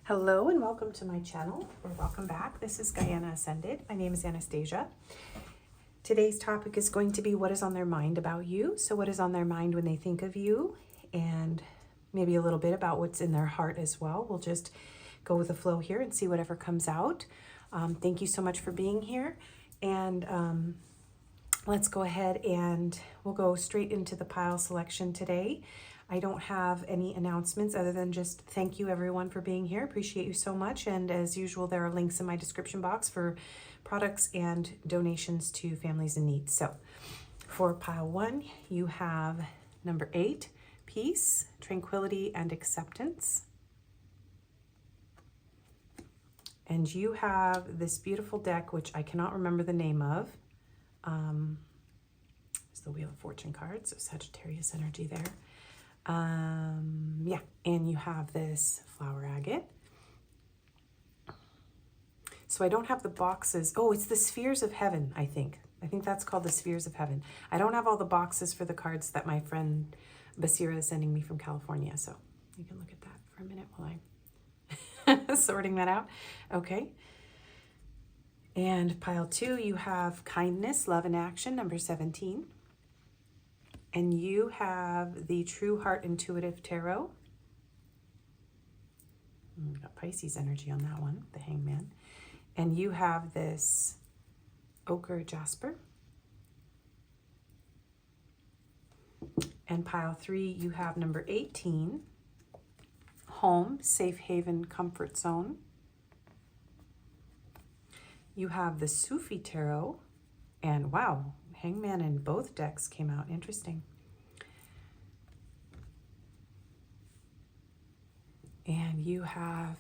Hello and welcome to my channel, or welcome back. This is Gaiana.ascended. My name is Anastasia. Today's topic is going to be what is on their mind about you. So what is on their mind when they think of you, and maybe a little bit about what's in their heart as well. We'll just go with the flow here and see whatever comes out. Thank you so much for being here. And let's go ahead and we'll go straight into the pile selection today. I don't have any announcements other than just thank you everyone for being here. Appreciate you so much. And as usual, there are links in my description box for products and donations to families in need. So for pile 1, you have number 8, peace, tranquility, and acceptance. And you have this beautiful deck, which I cannot remember the name of. It's the Wheel of Fortune cards, so Sagittarius energy there. Yeah, and you have this flower agate. So I don't have the boxes. Oh, it's the Spheres of Heaven, I think. I think that's called the Spheres of Heaven. I don't have all the boxes for the cards that my friend Basira is sending me from California. So you can look at that for a minute while I'm sorting that out. Okay. And pile 2, you have kindness, love, and action, number 17. And you have the True Heart Intuitive Tarot. We got Pisces energy on that one, the Hangman. And you have this Ochre Jasper. And pile 3, you have number 18, Home, Safe Haven, Comfort Zone. You have the Sufi Tarot. And wow, Hangman in both decks came out. Interesting. And you have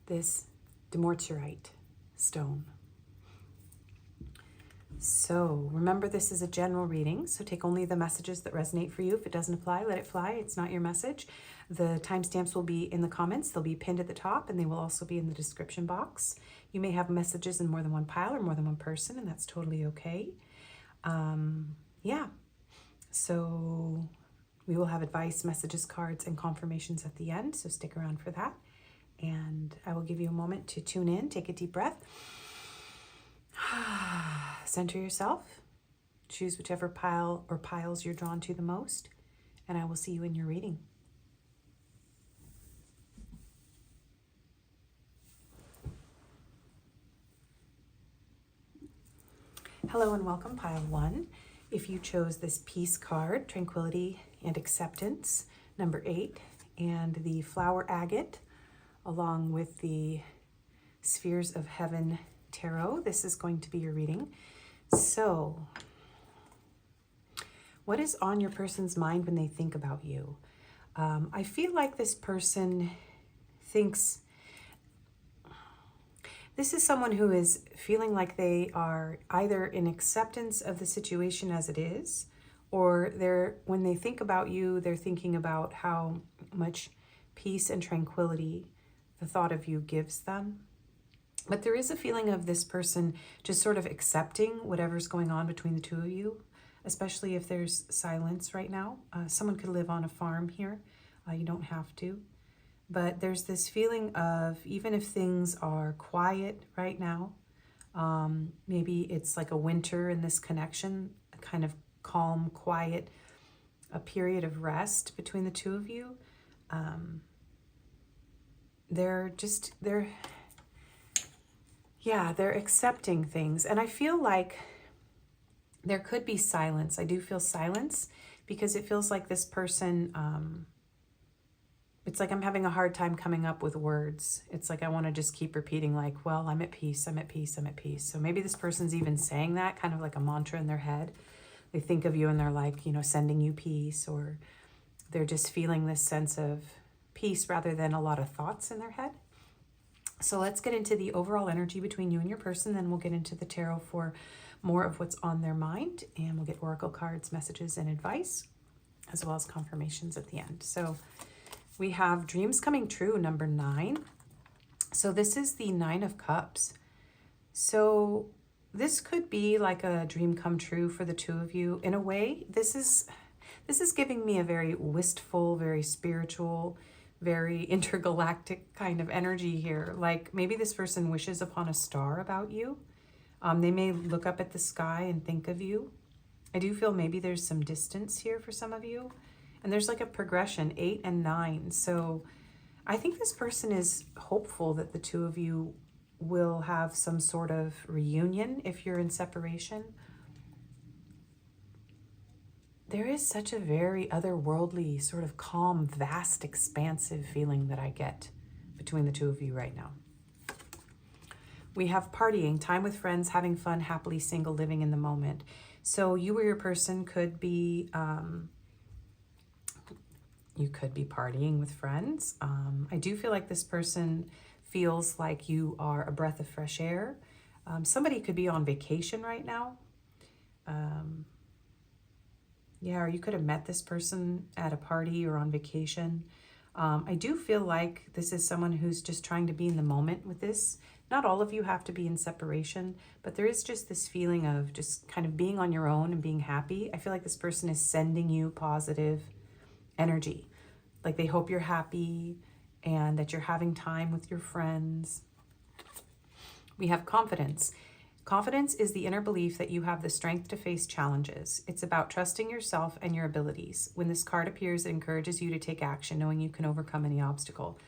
this Demorturite stone. So remember, this is a general reading, so take only the messages that resonate for you. If it doesn't apply, let it fly. It's not your message. The timestamps will be in the comments. They'll be pinned at the top, and they will also be in the description box. You may have messages in more than one pile or more than one person, and that's totally okay. Yeah, so we will have advice, messages, cards, and confirmations at the end, so stick around for that. And I will give you a moment to tune in, take a deep breath, center yourself, choose whichever pile or piles you're drawn to the most, and I will see you in your reading. Hello and welcome, pile 1. If you chose this peace card, tranquility and acceptance, number 8, and the flower agate, along with the Spheres of Heaven tarot, this is going to be your reading. So, what is on your person's mind when they think about you? I feel like this person thinks, this is someone who is feeling like they are either in acceptance of the situation as it is, or when they think about you, they're thinking about how much peace and tranquility the thought of you gives them. But there is a feeling of this person just sort of accepting whatever's going on between the two of you, especially if there's silence right now. Someone could live on a farm here. You don't have to. But there's this feeling of, even if things are quiet right now, maybe it's like a winter in this connection, a kind of calm, quiet, a period of rest between the two of you. They're accepting things. And I feel like there could be silence. I do feel silence because it feels like this person, it's like I'm having a hard time coming up with words. It's like I want to just keep repeating like, well, I'm at peace, I'm at peace, I'm at peace. So maybe this person's even saying that kind of like a mantra in their head. They think of you and they're like, you know, sending you peace, or they're just feeling this sense of peace rather than a lot of thoughts in their head. So let's get into the overall energy between you and your person. Then we'll get into the tarot for more of what's on their mind, and we'll get oracle cards, messages, and advice, as well as confirmations at the end. So we have dreams coming true, number 9. So this is the 9 of Cups. So this could be like a dream come true for the two of you. In a way, this is giving me a very wistful, very spiritual, very intergalactic kind of energy here. Like maybe this person wishes upon a star about you. They may look up at the sky and think of you. I do feel maybe there's some distance here for some of you. And there's like a progression, 8 and 9. So I think this person is hopeful that the two of you will have some sort of reunion if you're in separation. There is such a very otherworldly, sort of calm, vast, expansive feeling that I get between the two of you right now. We have partying, time with friends, having fun, happily single, living in the moment. So you or your person could be, you could be partying with friends. I do feel like this person feels like you are a breath of fresh air. Somebody could be on vacation right now. Yeah, or you could have met this person at a party or on vacation. I do feel like this is someone who's just trying to be in the moment with this. Not all of you have to be in separation, but there is just this feeling of just kind of being on your own and being happy. I feel like this person is sending you positive energy. Like they hope you're happy and that you're having time with your friends. We have confidence. Confidence is the inner belief that you have the strength to face challenges. It's about trusting yourself and your abilities. When this card appears, it encourages you to take action, knowing you can overcome any obstacle.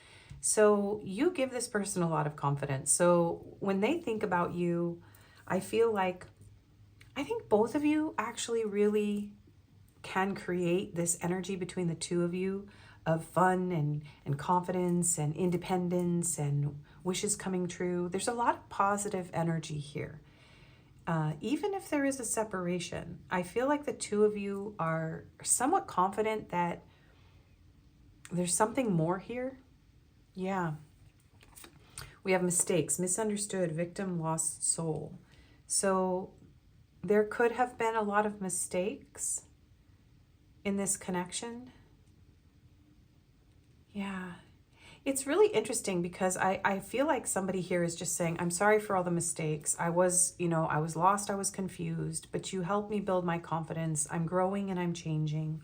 So you give this person a lot of confidence. So when they think about you, I think both of you actually really can create this energy between the two of you of fun and confidence and independence and wishes coming true. There's a lot of positive energy here. Even if there is a separation, I feel like the two of you are somewhat confident that there's something more here. Yeah. We have mistakes, misunderstood, victim, lost soul. So there could have been a lot of mistakes in this connection. Yeah. It's really interesting because I feel like somebody here is just saying, I'm sorry for all the mistakes. I was lost, I was confused, but you helped me build my confidence. I'm growing and I'm changing.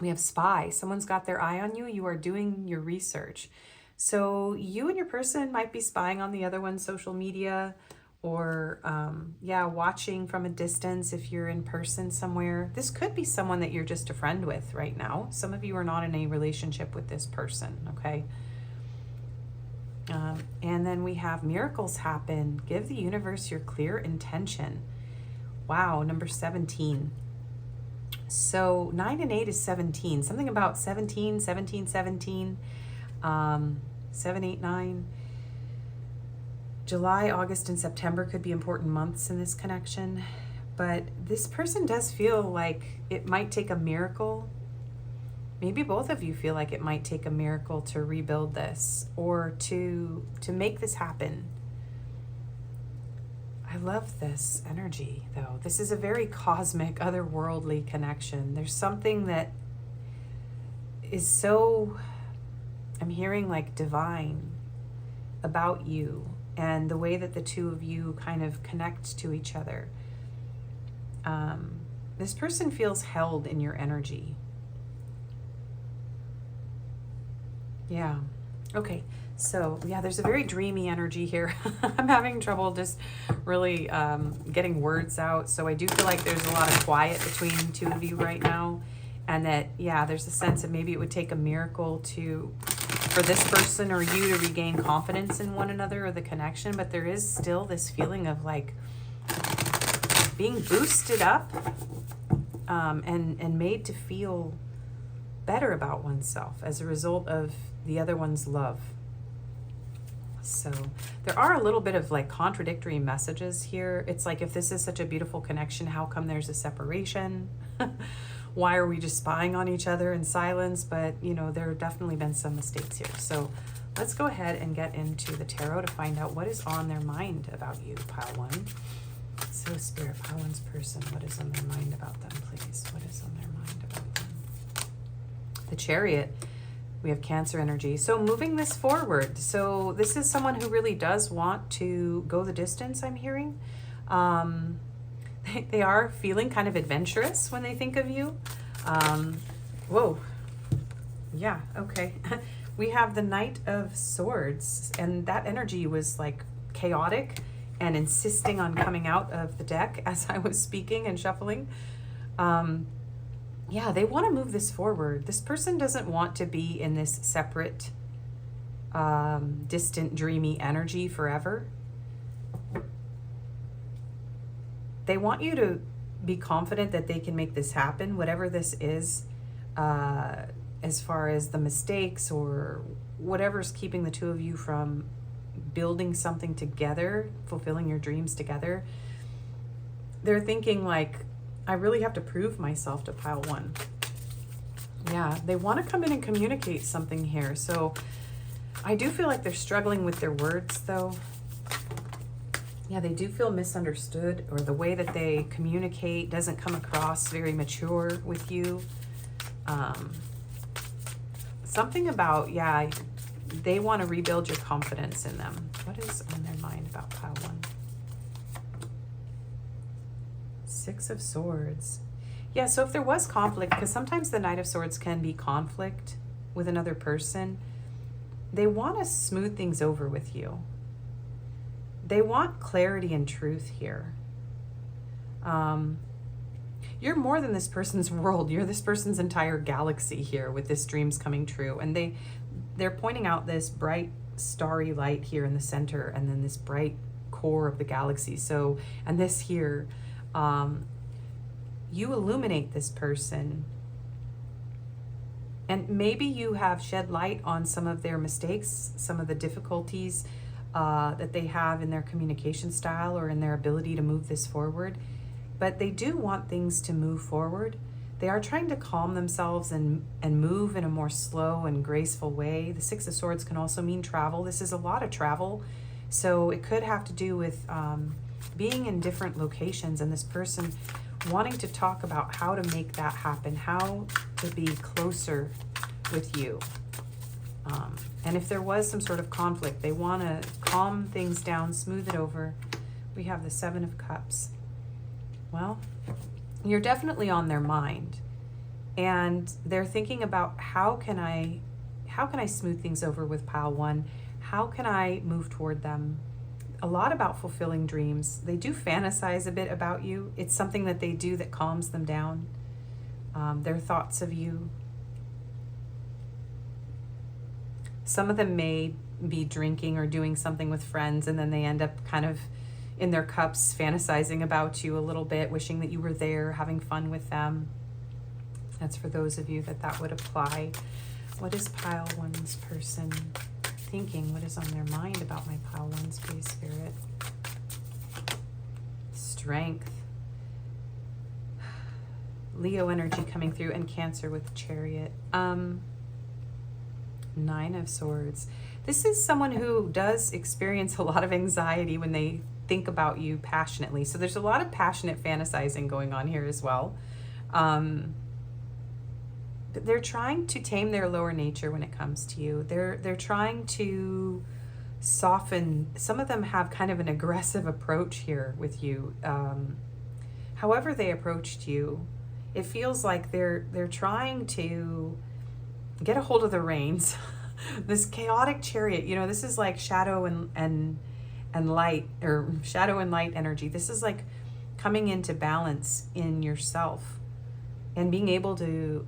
We have spy. Someone's got their eye on you. You are doing your research. So you and your person might be spying on the other one's social media or, watching from a distance if you're in person somewhere. This could be someone that you're just a friend with right now. Some of you are not in a relationship with this person, okay? And then we have miracles happen. Give the universe your clear intention. Wow, number 17. So 9 and 8 is 17. Something about 17, 17, 17, 7, 8, 9. July, August, and September could be important months in this connection. But this person does feel like it might take a miracle. Maybe both of you feel like it might take a miracle to rebuild this or to make this happen. I love this energy, though. This is a very cosmic, otherworldly connection. There's something that is so, I'm hearing like divine about you and the way that the two of you kind of connect to each other. This person feels held in your energy. Yeah. Okay. So yeah, there's a very dreamy energy here. I'm having trouble just really getting words out. So I do feel like there's a lot of quiet between the two of you right now. And that, yeah, there's a sense that maybe it would take a miracle for this person or you to regain confidence in one another or the connection. But there is still this feeling of like being boosted up and made to feel better about oneself as a result of the other one's love. So there are a little bit of like contradictory messages here. It's like, if this is such a beautiful connection, how come there's a separation? Why are we just spying on each other in silence? But, you know, there have definitely been some mistakes here. So let's go ahead and get into the tarot to find out what is on their mind about you, pile one. So Spirit, pile one's person, what is on their mind about them, please? What is on their mind about them? The Chariot. We have Cancer energy. So moving this forward. So this is someone who really does want to go the distance, I'm hearing. They are feeling kind of adventurous when they think of you. Whoa. Yeah, okay. We have the Knight of Swords, and that energy was like chaotic and insisting on coming out of the deck as I was speaking and shuffling. Yeah, they want to move this forward. This person doesn't want to be in this separate, distant, dreamy energy forever. They want you to be confident that they can make this happen, whatever this is, as far as the mistakes or whatever's keeping the two of you from building something together, fulfilling your dreams together. They're thinking like, I really have to prove myself to pile one. Yeah, they want to come in and communicate something here. So I do feel like they're struggling with their words though. Yeah, they do feel misunderstood, or the way that they communicate doesn't come across very mature with you. Something about, yeah, they want to rebuild your confidence in them. What is on their mind about pile one? Six of Swords. Yeah, so if there was conflict, because sometimes the Knight of Swords can be conflict with another person, they want to smooth things over with you. They want clarity and truth here. You're more than this person's world. You're this person's entire galaxy here with this dreams coming true. And they're pointing out this bright starry light here in the center, and then this bright core of the galaxy. So, and this here, you illuminate this person. And maybe you have shed light on some of their mistakes, some of the difficulties that they have in their communication style or in their ability to move this forward. But they do want things to move forward. They are trying to calm themselves and move in a more slow and graceful way. The Six of Swords can also mean travel. This is a lot of travel. So it could have to do with being in different locations, and this person wanting to talk about how to make that happen, how to be closer with you. And if there was some sort of conflict, they want to calm things down, smooth it over. We have the Seven of Cups. Well, you're definitely on their mind, and they're thinking about how can I smooth things over with pile one? How can I move toward them? A lot about fulfilling dreams. They do fantasize a bit about you. It's something that they do that calms them down. Their thoughts of you. Some of them may be drinking or doing something with friends, and then they end up kind of in their cups fantasizing about you a little bit, wishing that you were there, having fun with them. That's for those of you that would apply. What is pile one's person thinking? What is on their mind about my pile one's, please, Spirit? Strength. Leo energy coming through, and Cancer with Chariot. Nine of Swords. This is someone who does experience a lot of anxiety when they think about you passionately. So there's a lot of passionate fantasizing going on here as well. But they're trying to tame their lower nature when it comes to you. They're trying to soften. Some of them have kind of an aggressive approach here with you. However they approached you, it feels like they're trying to get a hold of the reins. This chaotic chariot, you know, this is like shadow and light, or shadow and light energy. This is like coming into balance in yourself and being able to,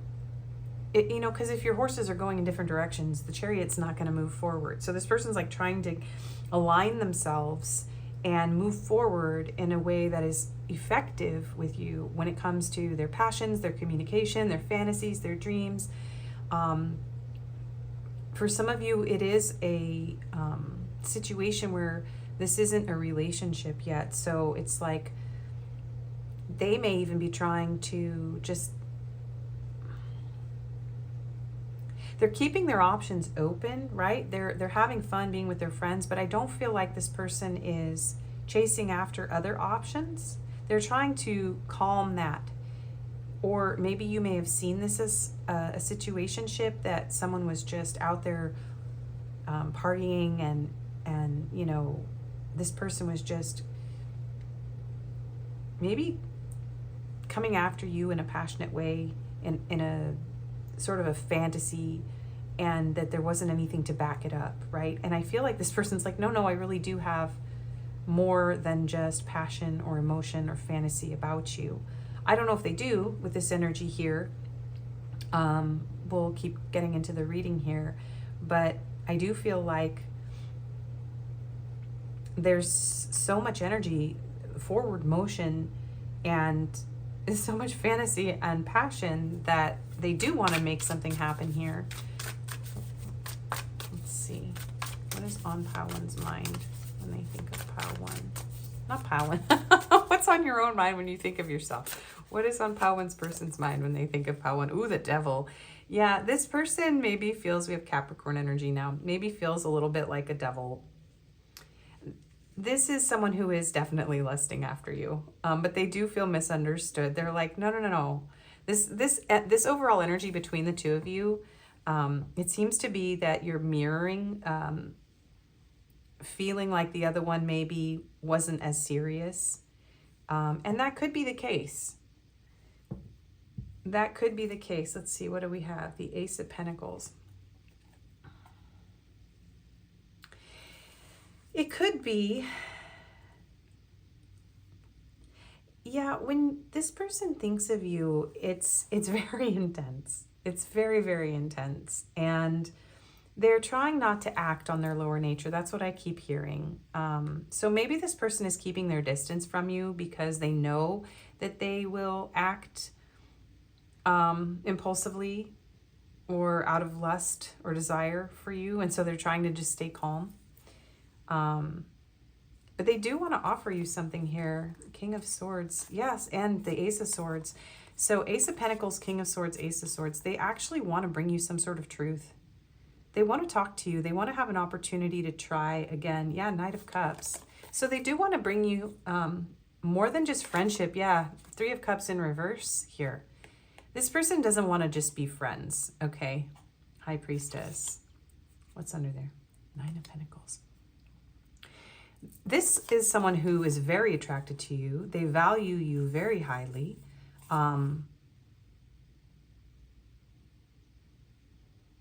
you know, because if your horses are going in different directions, the chariot's not going to move forward. So this person's like trying to align themselves and move forward in a way that is effective with you when it comes to their passions, their communication, their fantasies, their dreams. For some of you, it is a situation where this isn't a relationship yet. So it's like they may even be trying to just, they're keeping their options open, right? They're having fun being with their friends, but I don't feel like this person is chasing after other options. They're trying to calm that. Or maybe you may have seen this as a situationship, that someone was just out there partying and you know, this person was just maybe coming after you in a passionate way, in a sort of a fantasy and that there wasn't anything to back it up, right? And I feel like this person's like, no, I really do have more than just passion or emotion or fantasy about you. I don't know if they do with this energy here. We'll keep getting into the reading here, but I do feel like there's so much energy, forward motion, and so much fantasy and passion that they do want to make something happen here. Let's see. What is on Powin's mind when they think of Powin? Not Powin. What's on your own mind when you think of yourself? What is on Powin's person's mind when they think of Powin? Ooh, the devil. Yeah, this person maybe feels, we have Capricorn energy now, maybe feels a little bit like a devil. This is someone who is definitely lusting after you, but they do feel misunderstood. They're like, no. This overall energy between the two of you, it seems to be that you're mirroring, feeling like the other one maybe wasn't as serious. And that could be the case. That could be the case. Let's see, what do we have? The Ace of Pentacles. It could be, yeah, when this person thinks of you, it's very intense. It's very, very intense. And they're trying not to act on their lower nature. That's what I keep hearing. So maybe this person is keeping their distance from you because they know that they will act impulsively or out of lust or desire for you. And so they're trying to just stay calm. But they do want to offer you something here. King of Swords. Yes, and the Ace of Swords. So Ace of Pentacles, King of Swords, Ace of Swords. They actually want to bring you some sort of truth. They want to talk to you. They want to have an opportunity to try again. Yeah, Knight of Cups. So they do want to bring you more than just friendship. Yeah, Three of Cups in reverse here. This person doesn't want to just be friends, okay? High Priestess. What's under there? Nine of Pentacles. This is someone who is very attracted to you. They value you very highly.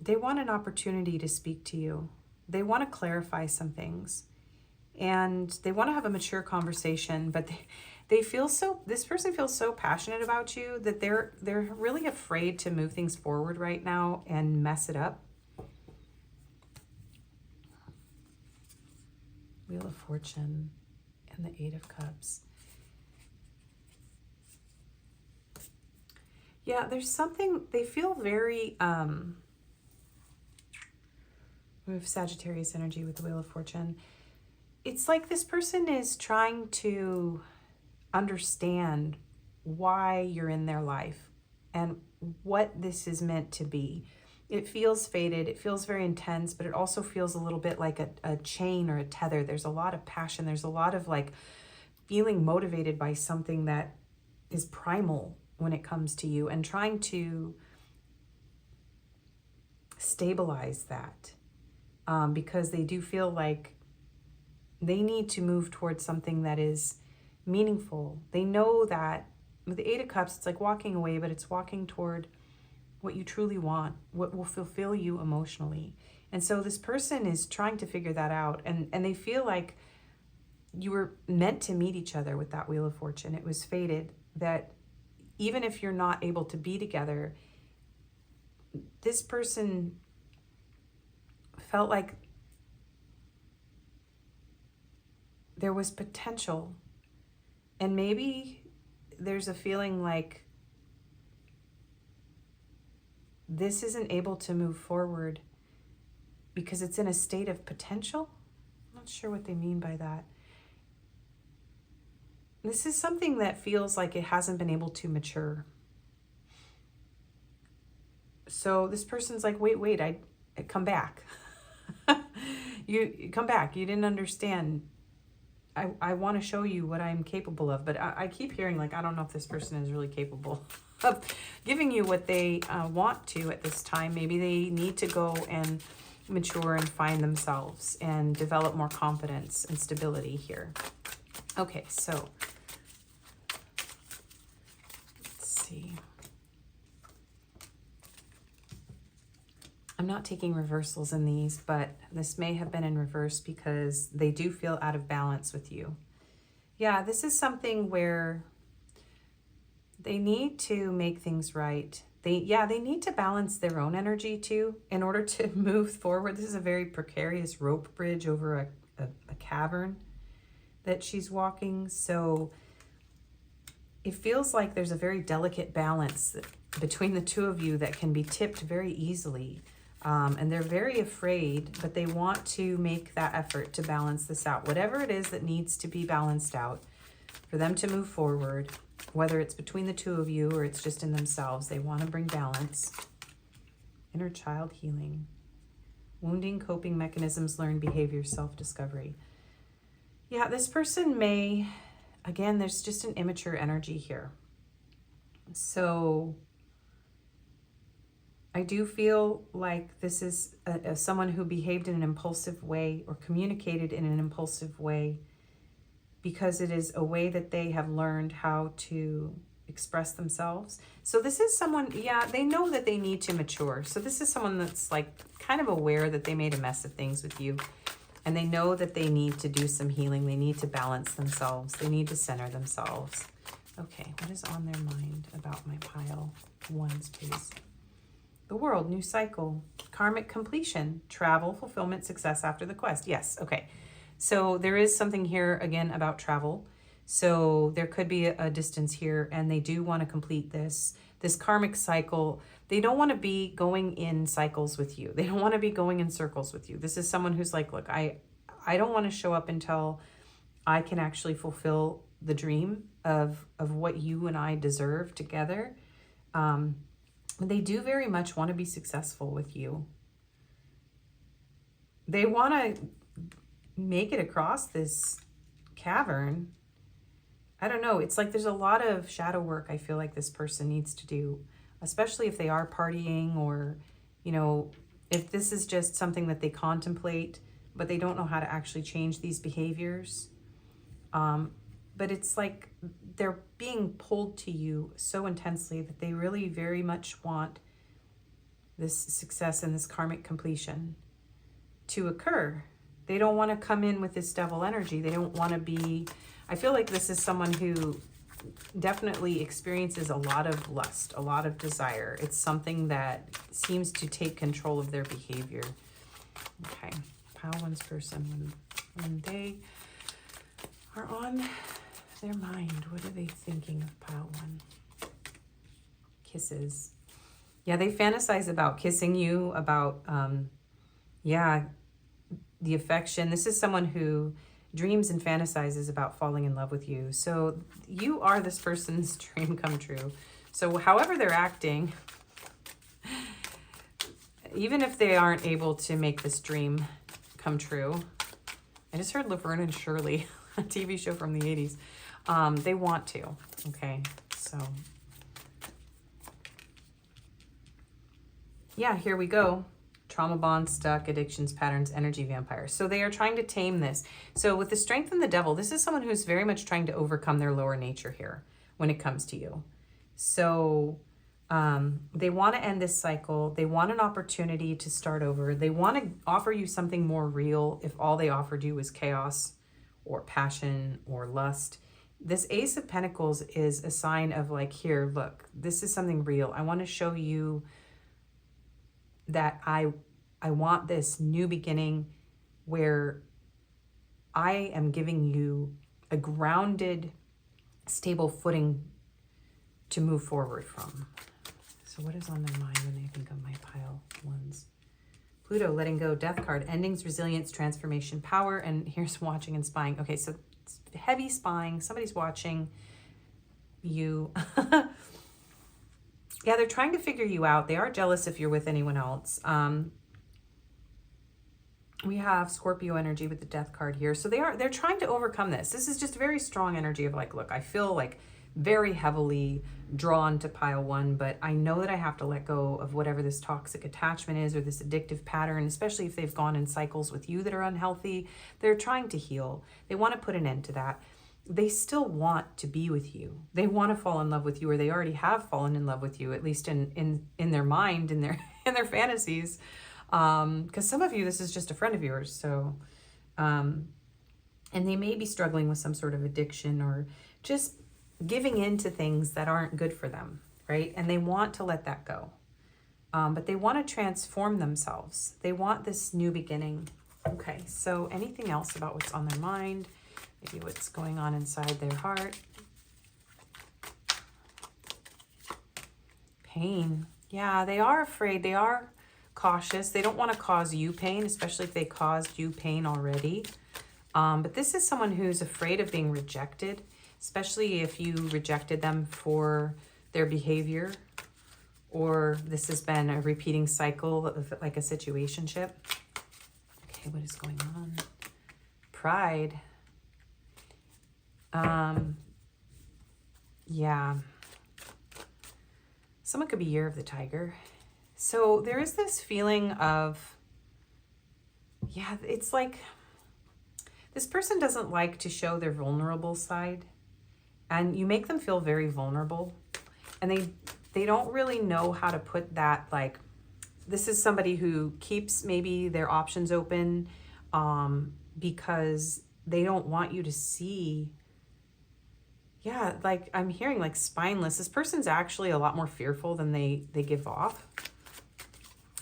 They want an opportunity to speak to you. They want to clarify some things. And they want to have a mature conversation, but they feel so, this person feels so passionate about you that they're really afraid to move things forward right now and mess it up. Wheel of Fortune and the Eight of Cups. Yeah, there's something, they feel very, we have Sagittarius energy with the Wheel of Fortune. It's like this person is trying to understand why you're in their life and what this is meant to be. It feels fated, it feels very intense, but it also feels a little bit like a chain or a tether. There's a lot of passion. There's a lot of like feeling motivated by something that is primal when it comes to you and trying to stabilize that because they do feel like they need to move towards something that is meaningful. They know that with the Eight of Cups, it's like walking away, but it's walking toward what you truly want, what will fulfill you emotionally. And so this person is trying to figure that out. And they feel like you were meant to meet each other with that Wheel of Fortune. It was fated that even if you're not able to be together, this person felt like there was potential. And maybe there's a feeling like this isn't able to move forward because it's in a state of potential. I'm not sure what they mean by that. This is something that feels like it hasn't been able to mature. So this person's like, wait, I come back. You come back. You didn't understand. I want to show you what I'm capable of. But I keep hearing, like, I don't know if this person is really capable of giving you what they want to at this time. Maybe they need to go and mature and find themselves and develop more confidence and stability here. Okay, so let's see. I'm not taking reversals in these, but this may have been in reverse because they do feel out of balance with you. Yeah, this is something where they need to make things right. They need to balance their own energy too in order to move forward. This is a very precarious rope bridge over a cavern that she's walking. So it feels like there's a very delicate balance between the two of you that can be tipped very easily. And they're very afraid, but they want to make that effort to balance this out. Whatever it is that needs to be balanced out for them to move forward, whether it's between the two of you or it's just in themselves, they want to bring balance. Inner child healing. Wounding, coping mechanisms, learned behavior, self-discovery. Yeah, this person may, again, there's just an immature energy here. So I do feel like this is someone who behaved in an impulsive way or communicated in an impulsive way because it is a way that they have learned how to express themselves. So this is someone, yeah, they know that they need to mature. So this is someone that's like kind of aware that they made a mess of things with you. And they know that they need to do some healing. They need to balance themselves. They need to center themselves. Okay, what is on their mind about my pile ones, please? The world, new cycle, karmic completion, travel, fulfillment, success after the quest. Yes, okay. So there is something here, again, about travel. So there could be a distance here, and they do want to complete this karmic cycle. They don't want to be going in cycles with you. They don't want to be going in circles with you. This is someone who's like, look, I don't want to show up until I can actually fulfill the dream of what you and I deserve together. They do very much want to be successful with you. They want to make it across this cavern. I don't know. It's like there's a lot of shadow work I feel like this person needs to do, especially if they are partying or, you know, if this is just something that they contemplate, but they don't know how to actually change these behaviors. But it's like they're being pulled to you so intensely that they really very much want this success and this karmic completion to occur. They don't want to come in with this devil energy. They don't want to be, I feel like this is someone who definitely experiences a lot of lust, a lot of desire. It's something that seems to take control of their behavior. Okay, pile one's person, when they are on their mind, what are they thinking of pile one? Kisses. Yeah, they fantasize about kissing you, about, the affection. This is someone who dreams and fantasizes about falling in love with you. So you are this person's dream come true. So however they're acting, even if they aren't able to make this dream come true, I just heard Laverne and Shirley, a TV show from the 80s. They want to, okay? So, yeah, here we go. Trauma bonds, stuck, addictions, patterns, energy vampires. So they are trying to tame this. So with the strength and the devil, this is someone who's very much trying to overcome their lower nature here when it comes to you. So they want to end this cycle. They want an opportunity to start over. They want to offer you something more real if all they offered you was chaos or passion or lust. This Ace of Pentacles is a sign of like, here, look, this is something real. I want to show you that I want this new beginning where I am giving you a grounded, stable footing to move forward from. So what is on their mind when they think of my pile ones? Pluto, letting go, death card, endings, resilience, transformation, power, and here's watching and spying. Okay, so it's heavy spying. Somebody's watching you. Yeah, they're trying to figure you out. They are jealous if you're with anyone else. We have Scorpio energy with the death card here. So they're trying to overcome this. This is just very strong energy of like, look, I feel like very heavily drawn to pile one, but I know that I have to let go of whatever this toxic attachment is or this addictive pattern, especially if they've gone in cycles with you that are unhealthy. They're trying to heal. They want to put an end to that. they still want to be with you. They want to fall in love with you, or they already have fallen in love with you, at least in their mind, in their in their fantasies. Because some of you, this is just a friend of yours. So, and they may be struggling with some sort of addiction or just giving in to things that aren't good for them, right? And they want to let that go. But they want to transform themselves. They want this new beginning. Okay, so anything else about what's on their mind? Maybe what's going on inside their heart? Pain. Yeah, they are afraid. They are cautious. They don't want to cause you pain, especially if they caused you pain already. But this is someone who's afraid of being rejected, especially if you rejected them for their behavior, or this has been a repeating cycle of like a situationship. Okay, what is going on? Pride. Yeah. Someone could be Year of the Tiger. So there is this feeling of, yeah, it's like this person doesn't like to show their vulnerable side, and you make them feel very vulnerable, and they don't really know how to put that, like, this is somebody who keeps maybe their options open because they don't want you to see. Yeah, like I'm hearing like spineless. This person's actually a lot more fearful than they give off.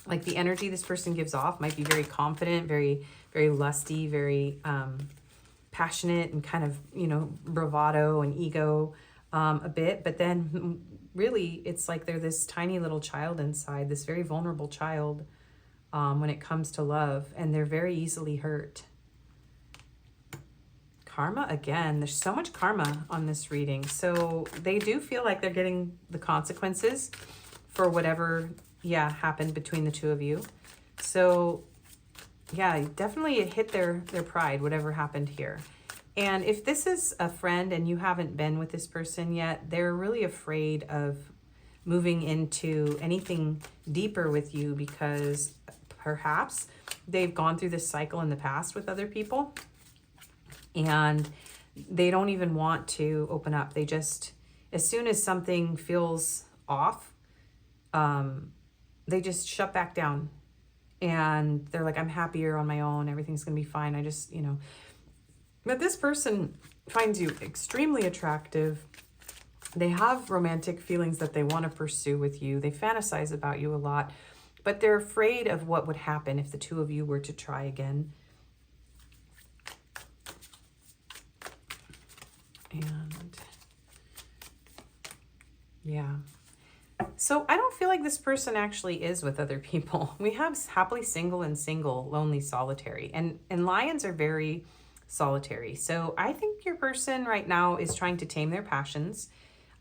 Like the energy this person gives off might be very confident, very, very lusty, very passionate and kind of, you know, bravado and ego a bit. But then really it's like they're this tiny little child inside, this very vulnerable child when it comes to love, and they're very easily hurt. Karma again. There's so much karma on this reading. So they do feel like they're getting the consequences for whatever, yeah, happened between the two of you. So yeah, definitely it hit their pride, whatever happened here. And if this is a friend and you haven't been with this person yet, they're really afraid of moving into anything deeper with you because perhaps they've gone through this cycle in the past with other people. And they don't even want to open up. They just, as soon as something feels off, they just shut back down. And they're like, I'm happier on my own. Everything's going to be fine. I just, you know. But this person finds you extremely attractive. They have romantic feelings that they want to pursue with you. They fantasize about you a lot. But they're afraid of what would happen if the two of you were to try again. And yeah, so I don't feel like this person actually is with other people. We have happily single and single, lonely, solitary, and lions are very solitary. So I think your person right now is trying to tame their passions.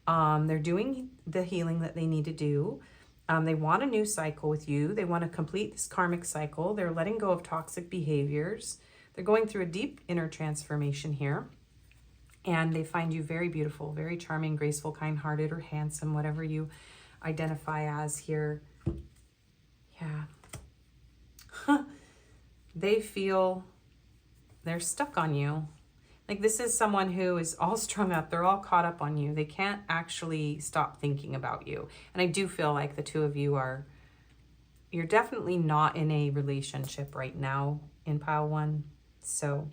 They're doing the healing that they need to do. They want a new cycle with you. They want to complete this karmic cycle. They're letting go of toxic behaviors. They're going through a deep inner transformation here. And they find you very beautiful, very charming, graceful, kind-hearted, or handsome, whatever you identify as here. Yeah. They feel they're stuck on you. Like this is someone who is all strung up. They're all caught up on you. They can't actually stop thinking about you. And I do feel like the two of you you're definitely not in a relationship right now in pile one. So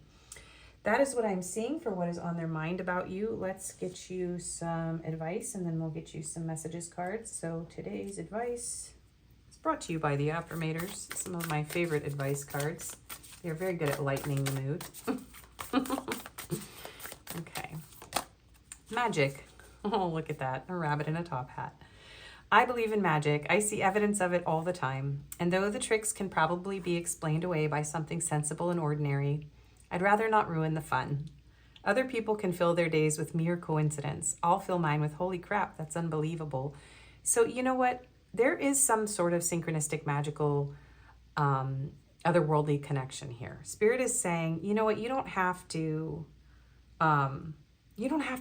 that is what I'm seeing for what is on their mind about you. Let's get you some advice and then we'll get you some messages cards. So today's advice is brought to you by the Affirmators, some of my favorite advice cards. They're very good at lightening the mood. Okay. Magic. Oh, look at that. A rabbit in a top hat. I believe in magic. I see evidence of it all the time. And though the tricks can probably be explained away by something sensible and ordinary, I'd rather not ruin the fun. Other people can fill their days with mere coincidence. I'll fill mine with, holy crap, that's unbelievable. So you know what? There is some sort of synchronistic, magical, otherworldly connection here. Spirit is saying, you know what? You don't have to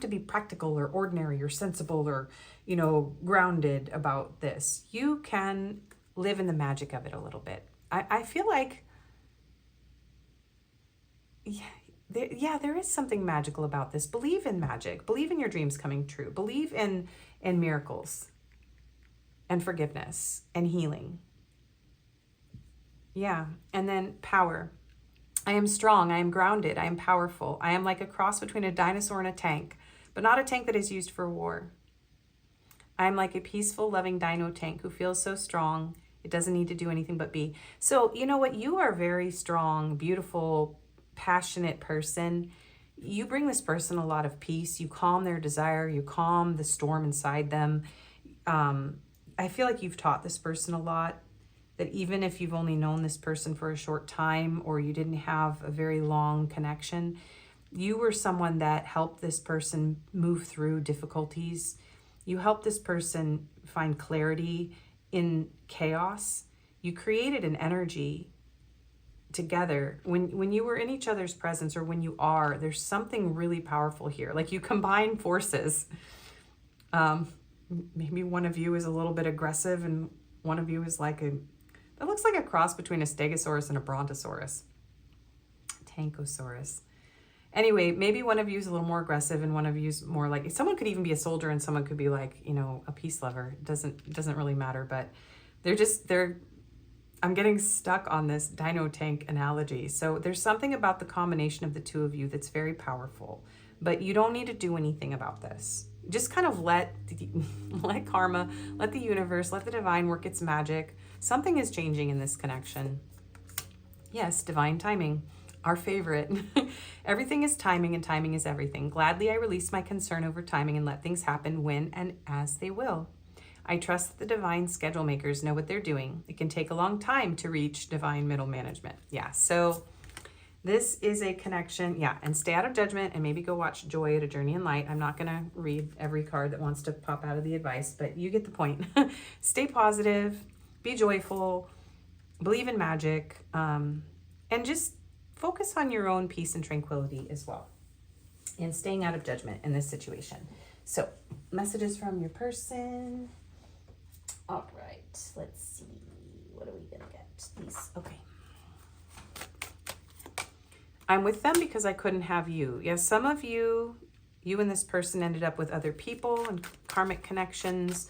be practical or ordinary or sensible or, you know, grounded about this. You can live in the magic of it a little bit. I feel like, yeah, there is something magical about this. Believe in magic. Believe in your dreams coming true. Believe in miracles and forgiveness and healing. Yeah. And then power. I am strong. I am grounded. I am powerful. I am like a cross between a dinosaur and a tank, but not a tank that is used for war. I am like a peaceful, loving dino tank who feels so strong. It doesn't need to do anything but be. So, you know what? You are a very strong, beautiful, passionate person. You bring this person a lot of peace. You calm their desire. You calm the storm inside them. I feel like you've taught this person a lot, that even if you've only known this person for a short time or you didn't have a very long connection, you were someone that helped this person move through difficulties. You helped this person find clarity in chaos. You created an energy together. When you were in each other's presence, or when you are, there's something really powerful here. Like you combine forces. Maybe one of you is a little bit aggressive and one of you is like that looks like a cross between a stegosaurus and a brontosaurus. Tankosaurus. Anyway, maybe one of you is a little more aggressive and one of you is more like, someone could even be a soldier and someone could be like, you know, a peace lover. It doesn't really matter, but I'm getting stuck on this dino tank analogy. So there's something about the combination of the two of you that's very powerful, but you don't need to do anything about this. Just kind of let karma, let the universe, let the divine work its magic. Something is changing in this connection. Yes, divine timing, our favorite. Everything is timing and timing is everything. Gladly I release my concern over timing and let things happen when and as they will. I trust that the divine schedule makers know what they're doing. It can take a long time to reach divine middle management. Yeah, so this is a connection. Yeah, and stay out of judgment and maybe go watch Joy at a Journey in Light. I'm not going to read every card that wants to pop out of the advice, but you get the point. Stay positive, be joyful, believe in magic, and just focus on your own peace and tranquility as well, and staying out of judgment in this situation. So, messages from your person. All right, let's see. What are we going to get? These. Okay. I'm with them because I couldn't have you. Yes, some of you and this person ended up with other people and karmic connections.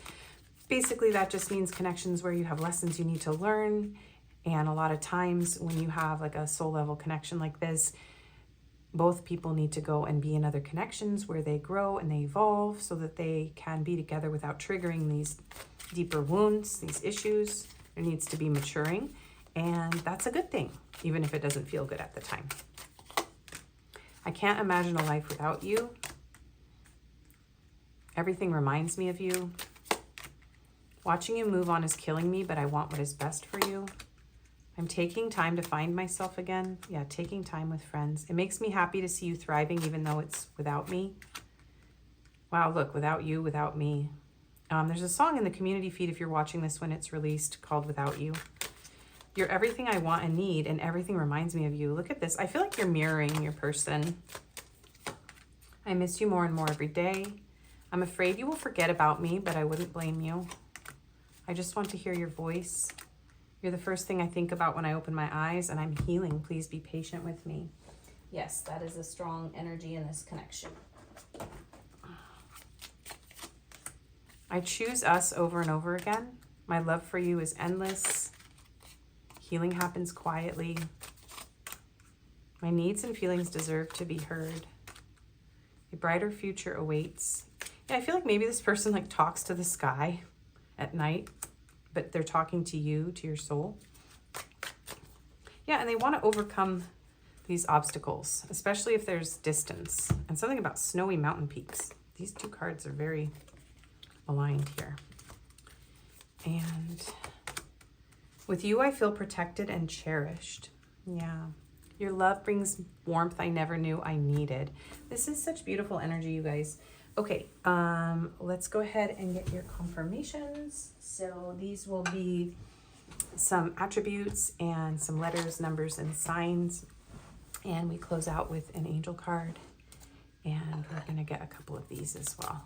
Basically, that just means connections where you have lessons you need to learn. And a lot of times when you have like a soul level connection like this, both people need to go and be in other connections where they grow and they evolve so that they can be together without triggering these deeper wounds, these issues. There needs to be maturing, and that's a good thing, even if it doesn't feel good at the time. I can't imagine a life without you. Everything reminds me of you. Watching you move on is killing me, but I want what is best for you. I'm taking time to find myself again. Yeah, taking time with friends. It makes me happy to see you thriving, even though it's without me. Wow, look, without you, without me. There's a song in the community feed, if you're watching this when it's released, called Without You. You're everything I want and need, and everything reminds me of you. Look at this. I feel like you're mirroring your person. I miss you more and more every day. I'm afraid you will forget about me, but I wouldn't blame you. I just want to hear your voice. You're the first thing I think about when I open my eyes, and I'm healing. Please be patient with me. Yes, that is a strong energy in this connection. I choose us over and over again. My love for you is endless. Healing happens quietly. My needs and feelings deserve to be heard. A brighter future awaits. Yeah, I feel like maybe this person like talks to the sky at night, but they're talking to you, to your soul. Yeah, and they want to overcome these obstacles, especially if there's distance. And something about snowy mountain peaks. These two cards are very aligned here. And with you, I feel protected and cherished. Yeah. Your love brings warmth I never knew I needed. This is such beautiful energy, you guys. Okay, let's go ahead and get your confirmations. So these will be some attributes and some letters, numbers, and signs. And we close out with an angel card. And we're going to get a couple of these as well.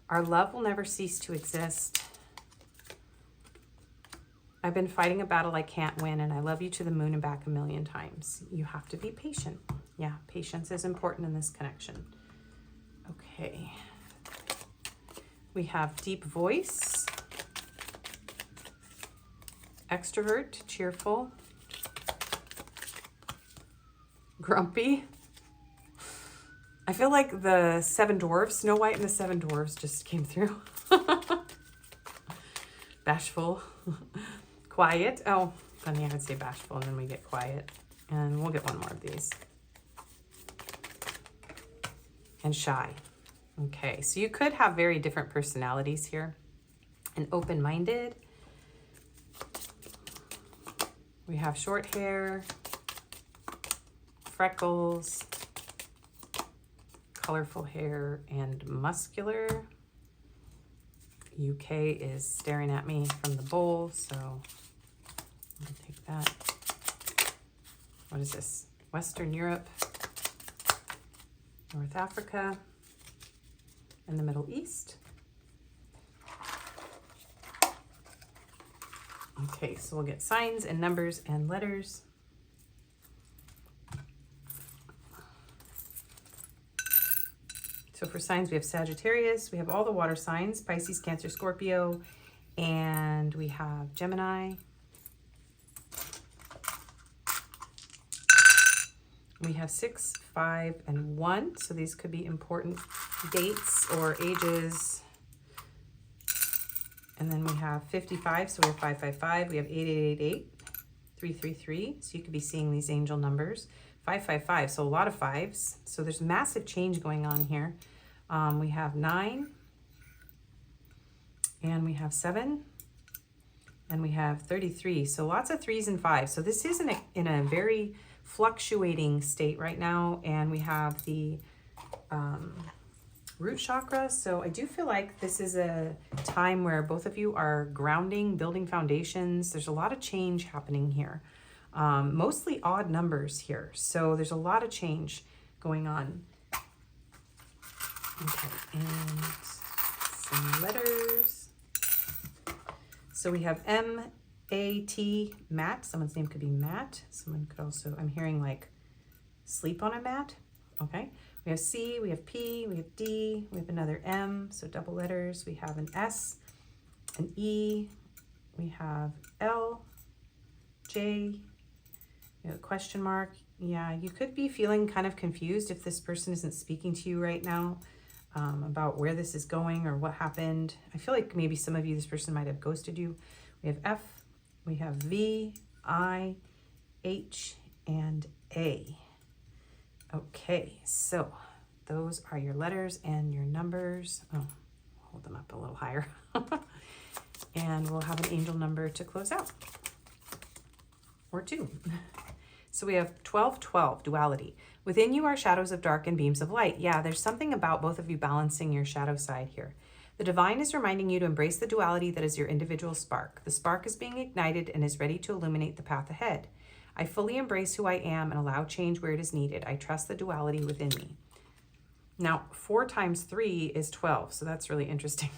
Our love will never cease to exist. I've been fighting a battle I can't win, and I love you to the moon and back a million times. You have to be patient. Yeah, patience is important in this connection. Okay. We have deep voice, extrovert, cheerful, grumpy. I feel like the Seven Dwarfs, Snow White and the Seven Dwarfs just came through. Bashful, quiet. Oh, funny, I would say bashful and then we get quiet. And we'll get one more of these. And shy. Okay, so you could have very different personalities here. And open-minded. We have short hair, freckles, colorful hair, and muscular. UK is staring at me from the bowl, so I'm gonna take that. What is this? Western Europe, North Africa, and the Middle East. Okay, so we'll get signs and numbers and letters. So for signs, we have Sagittarius, we have all the water signs, Pisces, Cancer, Scorpio, and we have Gemini. We have 6, 5, and 1. So these could be important dates or ages. And then we have 55, so we have 555. We have 8888, 333. So you could be seeing these angel numbers. 555, so a lot of fives. So there's massive change going on here. We have 9, and we have 7, and we have 33. So lots of 3s and 5s. So this is in a very fluctuating state right now, and we have the root chakra. So I do feel like this is a time where both of you are grounding, building foundations. There's a lot of change happening here. Mostly odd numbers here. So there's a lot of change going on. Okay, and some letters. So we have M-A-T, Matt. Someone's name could be Matt. Someone could also, I'm hearing like sleep on a mat. Okay, we have C, we have P, we have D, we have another M, so double letters. We have an S, an E, we have L, J, we have a question mark. Yeah, you could be feeling kind of confused if this person isn't speaking to you right now. About where this is going or what happened. I feel like maybe some of you, this person might have ghosted you. We have F, we have V, I, H, and A. Okay, so those are your letters and your numbers. Oh, hold them up a little higher. And we'll have an angel number to close out. Or 2. So we have 1212, duality. Within you are shadows of dark and beams of light. Yeah, there's something about both of you balancing your shadow side here. The divine is reminding you to embrace the duality that is your individual spark. The spark is being ignited and is ready to illuminate the path ahead. I fully embrace who I am and allow change where it is needed. I trust the duality within me. Now, 4 times 3 is 12, so that's really interesting.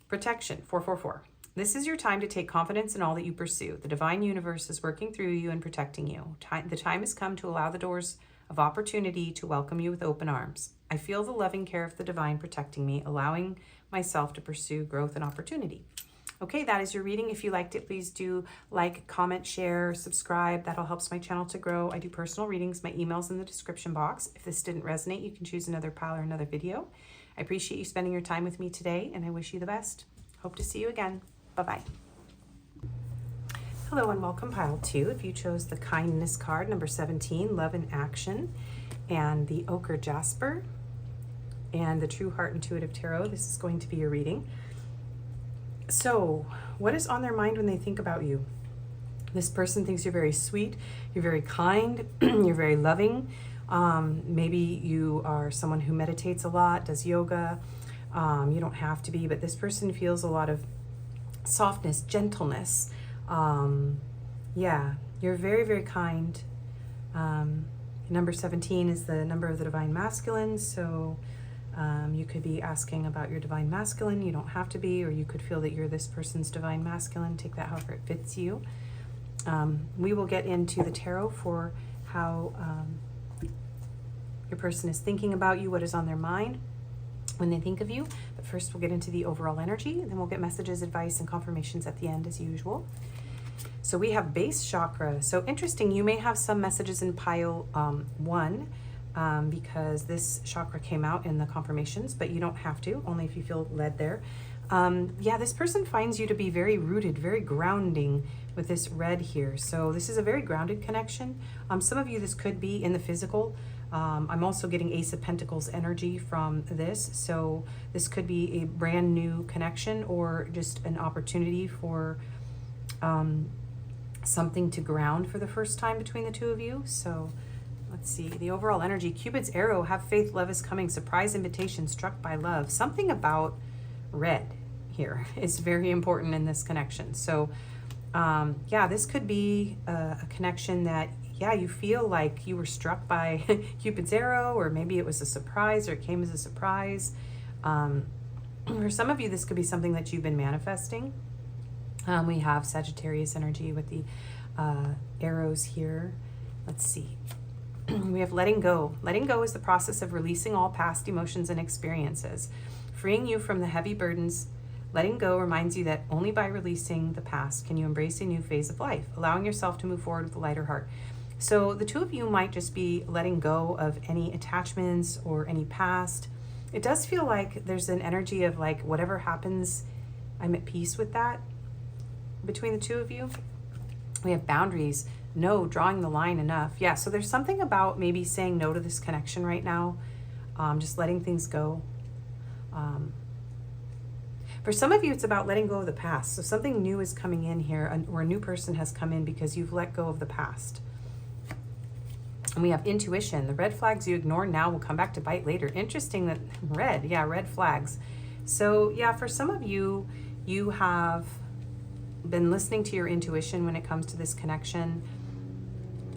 Protection, 444. This is your time to take confidence in all that you pursue. The divine universe is working through you and protecting you. The time has come to allow the doors of opportunity to welcome you with open arms. I feel the loving care of the divine protecting me, allowing myself to pursue growth and opportunity. Okay, that is your reading. If you liked it, please do like, comment, share, subscribe. That'll help my channel to grow. I do personal readings. My email's in the description box. If this didn't resonate, you can choose another pile or another video. I appreciate you spending your time with me today, and I wish you the best. Hope to see you again. Bye-bye. Hello and welcome, pile 2. If you chose the kindness card, number 17, love in action, and the ochre jasper, and the true heart intuitive tarot, this is going to be your reading. So what is on their mind when they think about you? This person thinks you're very sweet, you're very kind, you're very loving. Maybe you are someone who meditates a lot, does yoga. You don't have to be, but this person feels a lot of softness, gentleness. Yeah, you're very, very kind. Number 17 is the number of the divine masculine, so you could be asking about your divine masculine. You don't have to be, or you could feel that you're this person's divine masculine. Take that however it fits you. We will get into the tarot for how your person is thinking about you, what is on their mind when they think of you. But first we'll get into the overall energy, and then we'll get messages, advice, and confirmations at the end as usual. So we have base chakra. So interesting, you may have some messages in pile 1 because this chakra came out in the confirmations, but you don't have to, only if you feel led there. Yeah, this person finds you to be very rooted, very grounding with this red here. So this is a very grounded connection. Some of you, this could be in the physical. I'm also getting Ace of Pentacles energy from this. So this could be a brand new connection or just an opportunity for something to ground for the first time between the two of you. So let's see, the overall energy. Cupid's arrow, have faith, love is coming, surprise invitation, struck by love. Something about red here is very important in this connection. So yeah, this could be a connection that, yeah, you feel like you were struck by Cupid's arrow, or maybe it was a surprise, or it came as a surprise. For some of you, this could be something that you've been manifesting. We have Sagittarius energy with the arrows here. Let's see. We have letting go. Letting go is the process of releasing all past emotions and experiences, freeing you from the heavy burdens. Letting go reminds you that only by releasing the past can you embrace a new phase of life, allowing yourself to move forward with a lighter heart. So the two of you might just be letting go of any attachments or any past. It does feel like there's an energy of like, whatever happens, I'm at peace with that between the two of you. We have boundaries. No, drawing the line, enough. Yeah, so there's something about maybe saying no to this connection right now, just letting things go. For some of you, it's about letting go of the past. So something new is coming in here, or a new person has come in because you've let go of the past. And we have intuition. The red flags you ignore now will come back to bite later. Interesting that red, yeah, red flags. So yeah, for some of you, you have been listening to your intuition when it comes to this connection.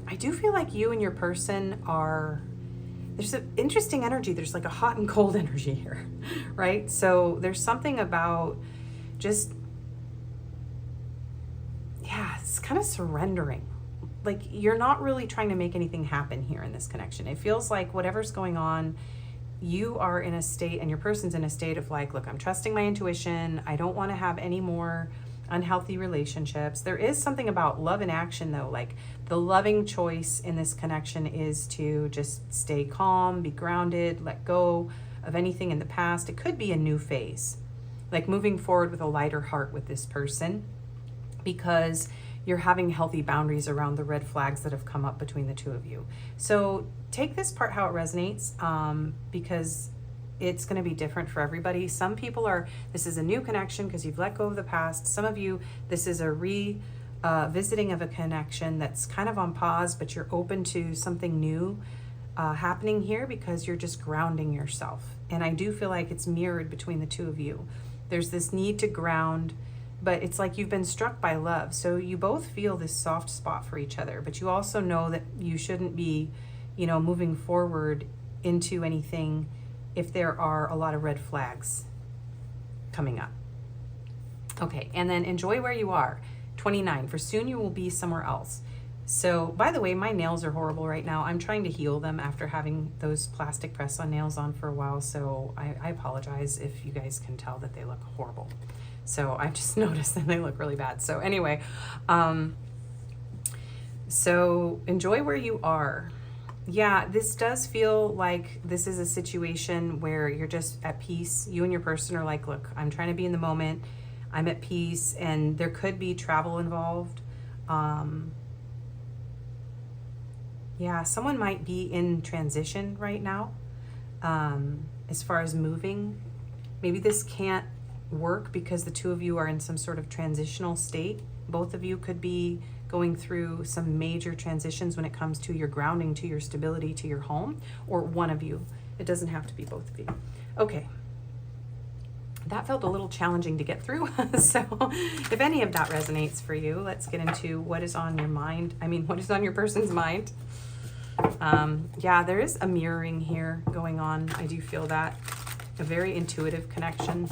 I do feel like you and your person are, there's an interesting energy. There's like a hot and cold energy here, right? So there's something about just, yeah, it's kind of surrendering. Like you're not really trying to make anything happen here in this connection. It feels like whatever's going on, you are in a state, and your person's in a state of like, look, I'm trusting my intuition. I don't want to have any more unhealthy relationships. There is something about love in action though. Like the loving choice in this connection is to just stay calm, be grounded, let go of anything in the past. It could be a new phase, like moving forward with a lighter heart with this person, because you're having healthy boundaries around the red flags that have come up between the two of you. So take this part how it resonates, because it's going to be different for everybody. Some people are, this is a new connection because you've let go of the past. Some of you, this is a visiting of a connection that's kind of on pause, but you're open to something new happening here because you're just grounding yourself. And I do feel like it's mirrored between the two of you. There's this need to ground, but it's like you've been struck by love. So you both feel this soft spot for each other, but you also know that you shouldn't be, you know, moving forward into anything if there are a lot of red flags coming up. Okay, and then enjoy where you are. 29, for soon you will be somewhere else. So, by the way, my nails are horrible right now. I'm trying to heal them after having those plastic press-on nails on for a while, so I apologize if you guys can tell that they look horrible. So I just noticed that they look really bad. So anyway, so enjoy where you are. Yeah, this does feel like this is a situation where you're just at peace. You and your person are like, look, I'm trying to be in the moment. I'm at peace, and there could be travel involved. Yeah, someone might be in transition right now as far as moving. Maybe this can't work because the two of you are in some sort of transitional state. Both of you could be going through some major transitions when it comes to your grounding, to your stability, to your home, or one of you. It doesn't have to be both of you. Okay. That felt a little challenging to get through. So if any of that resonates for you, let's get into what is on your mind. I mean, what is on your person's mind? Yeah, there is a mirroring here going on. I do feel that. A very intuitive connection.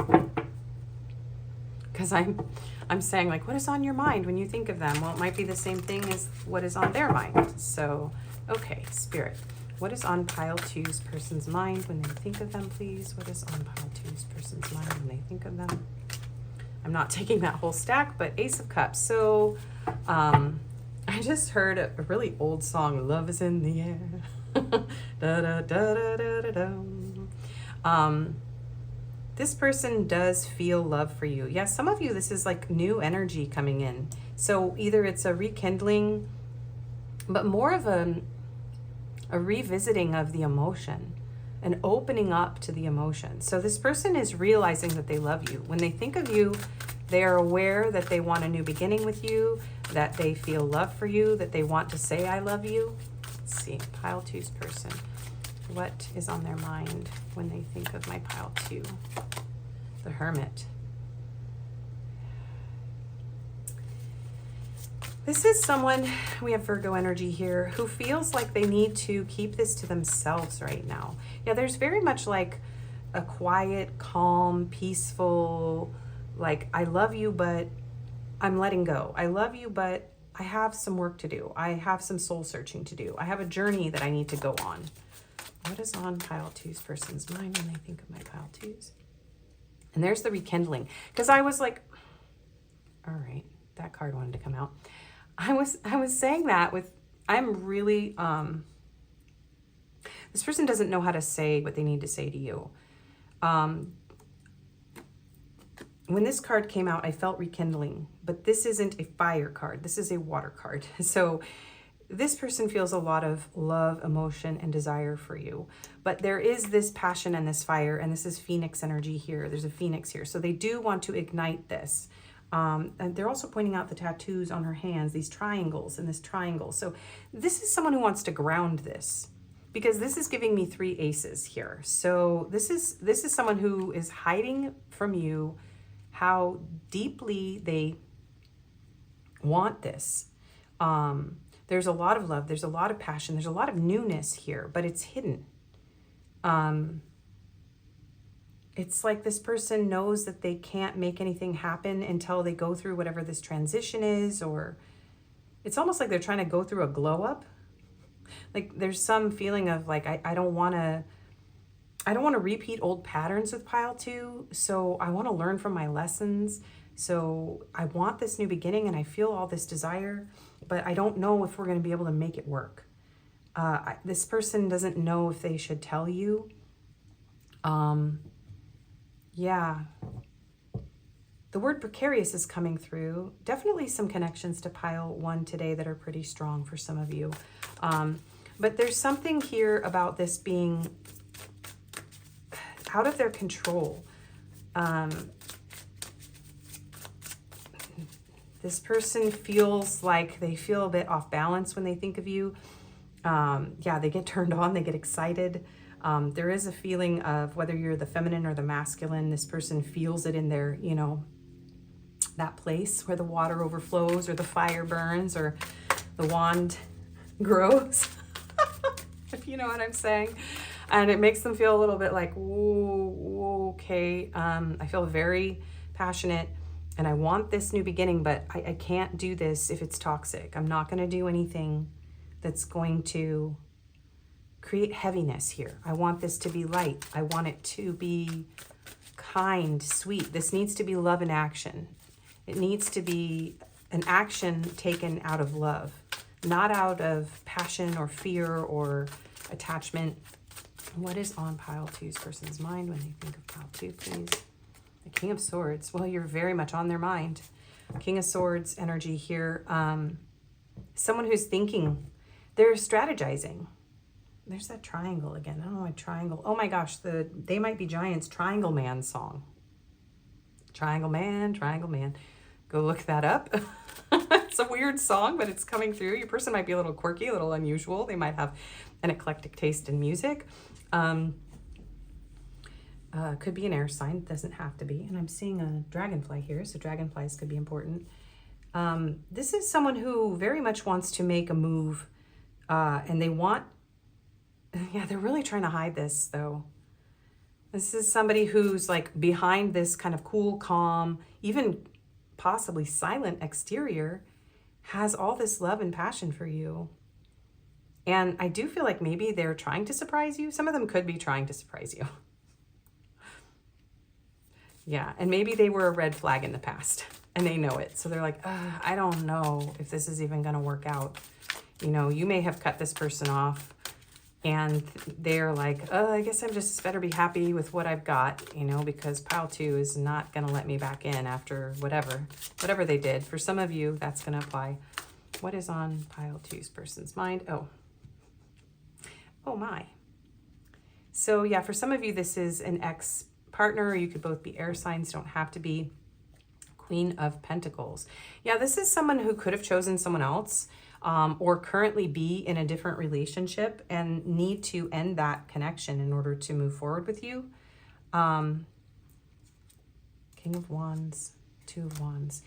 Because I'm saying, like, what is on your mind when you think of them? Well, it might be the same thing as what is on their mind. So, okay, Spirit. What is on pile 2's person's mind when they think of them, please? What is on pile 2's person's mind when they think of them? I'm not taking that whole stack, but Ace of Cups. So I just heard a really old song, Love is in the Air. Da, da, da, da, da, da, da. This person does feel love for you. Yeah, some of you, this is like new energy coming in. So either it's a rekindling, but more of a revisiting of the emotion, an opening up to the emotion. So this person is realizing that they love you. When they think of you, they are aware that they want a new beginning with you, that they feel love for you, that they want to say, I love you. Let's see, pile 2's person. What is on their mind when they think of my pile 2? The Hermit. This is someone, we have Virgo energy here, who feels like they need to keep this to themselves right now. Yeah, there's very much like a quiet, calm, peaceful, like, I love you, but I'm letting go. I love you, but I have some work to do. I have some soul searching to do. I have a journey that I need to go on. What is on pile 2's person's mind when they think of my pile 2's? And there's the rekindling. Because I was like, all right, that card wanted to come out. I was saying that with, I'm really, this person doesn't know how to say what they need to say to you. When this card came out, I felt rekindling, but this isn't a fire card. This is a water card. So this person feels a lot of love, emotion, and desire for you. But there is this passion and this fire, and this is Phoenix energy here. There's a Phoenix here. So they do want to ignite this. And they're also pointing out the tattoos on her hands, these triangles and this triangle. So this is someone who wants to ground this, because this is giving me 3 aces here. So this is someone who is hiding from you how deeply they want this. There's a lot of love. There's a lot of passion. There's a lot of newness here, but it's hidden. It's like this person knows that they can't make anything happen until they go through whatever this transition is, or it's almost like they're trying to go through a glow up. Like there's some feeling of like, I don't want to repeat old patterns with pile 2. So I want to learn from my lessons. So I want this new beginning and I feel all this desire, but I don't know if we're going to be able to make it work. This person doesn't know if they should tell you. Yeah. The word precarious is coming through. Definitely some connections to pile 1 today that are pretty strong for some of you. But there's something here about this being out of their control. This person feels like they feel a bit off balance when they think of you. Yeah, they get turned on, they get excited. There is a feeling of whether you're the feminine or the masculine, this person feels it in their, you know, that place where the water overflows or the fire burns or the wand grows, if you know what I'm saying. And it makes them feel a little bit like, whoa, okay, I feel very passionate and I want this new beginning, but I can't do this if it's toxic. I'm not going to do anything that's going to create heaviness here. I want this to be light. I want it to be kind, sweet. This needs to be love in action. It needs to be an action taken out of love, not out of passion or fear or attachment. What is on pile 2's person's mind when they think of pile 2, please? The King of Swords. Well, you're very much on their mind. King of Swords energy here. Someone who's thinking, they're strategizing. There's that triangle again. I don't know why triangle. Oh my gosh, the They Might Be Giants Triangle Man song. Triangle Man, Triangle Man. Go look that up. It's a weird song, but it's coming through. Your person might be a little quirky, a little unusual. They might have an eclectic taste in music. Could be an air sign, doesn't have to be. And I'm seeing a dragonfly here, so dragonflies could be important. This is someone who very much wants to make a move, and they want, yeah, they're really trying to hide this though. This is somebody who's like behind this kind of cool, calm, even possibly silent exterior, has all this love and passion for you. And I do feel like maybe they're trying to surprise you. Some of them could be trying to surprise you. Yeah, and maybe they were a red flag in the past and they know it. So they're like, I don't know if this is even going to work out. You know, you may have cut this person off and they're like, I guess I'm just better be happy with what I've got, you know, because pile 2 is not going to let me back in after whatever they did. For some of you, that's going to apply. What is on pile 2's person's mind? Oh my. So yeah, for some of you, this is an ex-partner. You could both be air signs, don't have to be. Queen of Pentacles. Yeah, this is someone who could have chosen someone else or currently be in a different relationship and need to end that connection in order to move forward with you. King of Wands, 2 of Wands.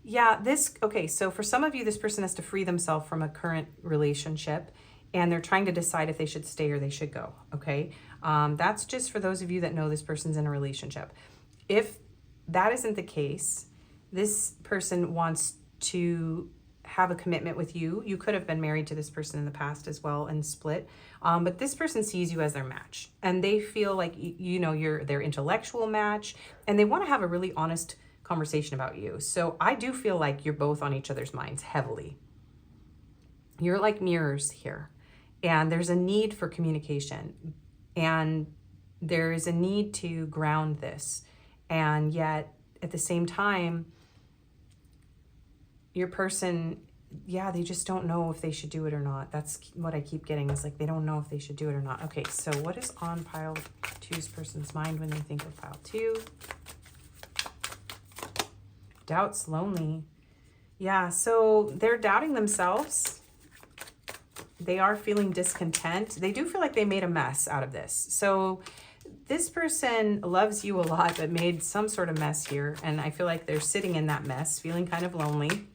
Yeah, okay, so for some of you, this person has to free themselves from a current relationship and they're trying to decide if they should stay or they should go, okay? That's just for those of you that know this person's in a relationship. If that isn't the case, this person wants to have a commitment with you. You could have been married to this person in the past as well and split, but this person sees you as their match and they feel like, you know, you're their intellectual match and they want to have a really honest conversation about you. So I do feel like you're both on each other's minds heavily. You're like mirrors here. And there's a need for communication and there is a need to ground this. And yet at the same time, your person, yeah, they just don't know if they should do it or not. That's what I keep getting is like, they don't know if they should do it or not. Okay, so what is on pile 2's person's mind when they think of pile 2? Doubts, lonely. Yeah, so they're doubting themselves. They are feeling discontent. They do feel like they made a mess out of this. So this person loves you a lot, but made some sort of mess here. And I feel like they're sitting in that mess, feeling kind of lonely.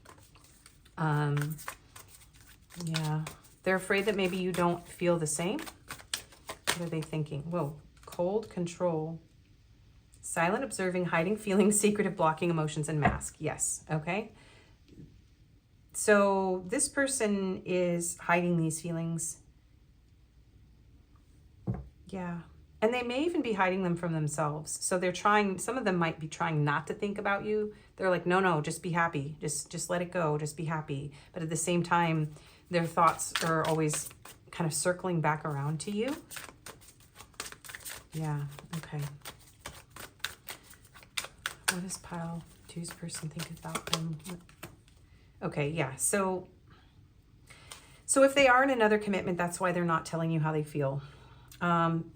Yeah, they're afraid that maybe you don't feel the same. What are they thinking? Whoa, cold control, silent observing, hiding feelings, secretive, blocking emotions, and mask. Yes, okay. So this person is hiding these feelings. Yeah. And they may even be hiding them from themselves. So they're trying, some of them might be trying not to think about you. They're like, no, just be happy. Just let it go. Just be happy. But at the same time, their thoughts are always kind of circling back around to you. Yeah. Okay. What does pile 2's person think about them? Okay, yeah, so if they are in another commitment, that's why they're not telling you how they feel.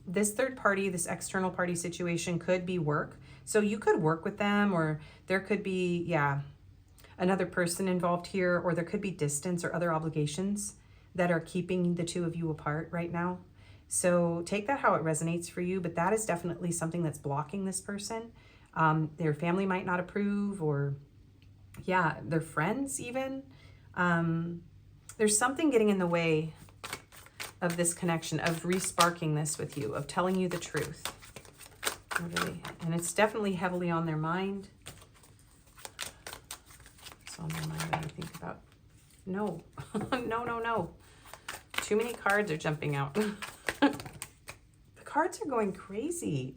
This third party, this external party situation could be work. So you could work with them or there could be, yeah, another person involved here, or there could be distance or other obligations that are keeping the two of you apart right now. So take that how it resonates for you, but that is definitely something that's blocking this person. Their family might not approve or yeah, their friends even. There's something getting in the way of this connection, of re-sparking this with you, of telling you the truth. And it's definitely heavily on their mind. It's on their mind when you think about, no, no. Too many cards are jumping out. The cards are going crazy.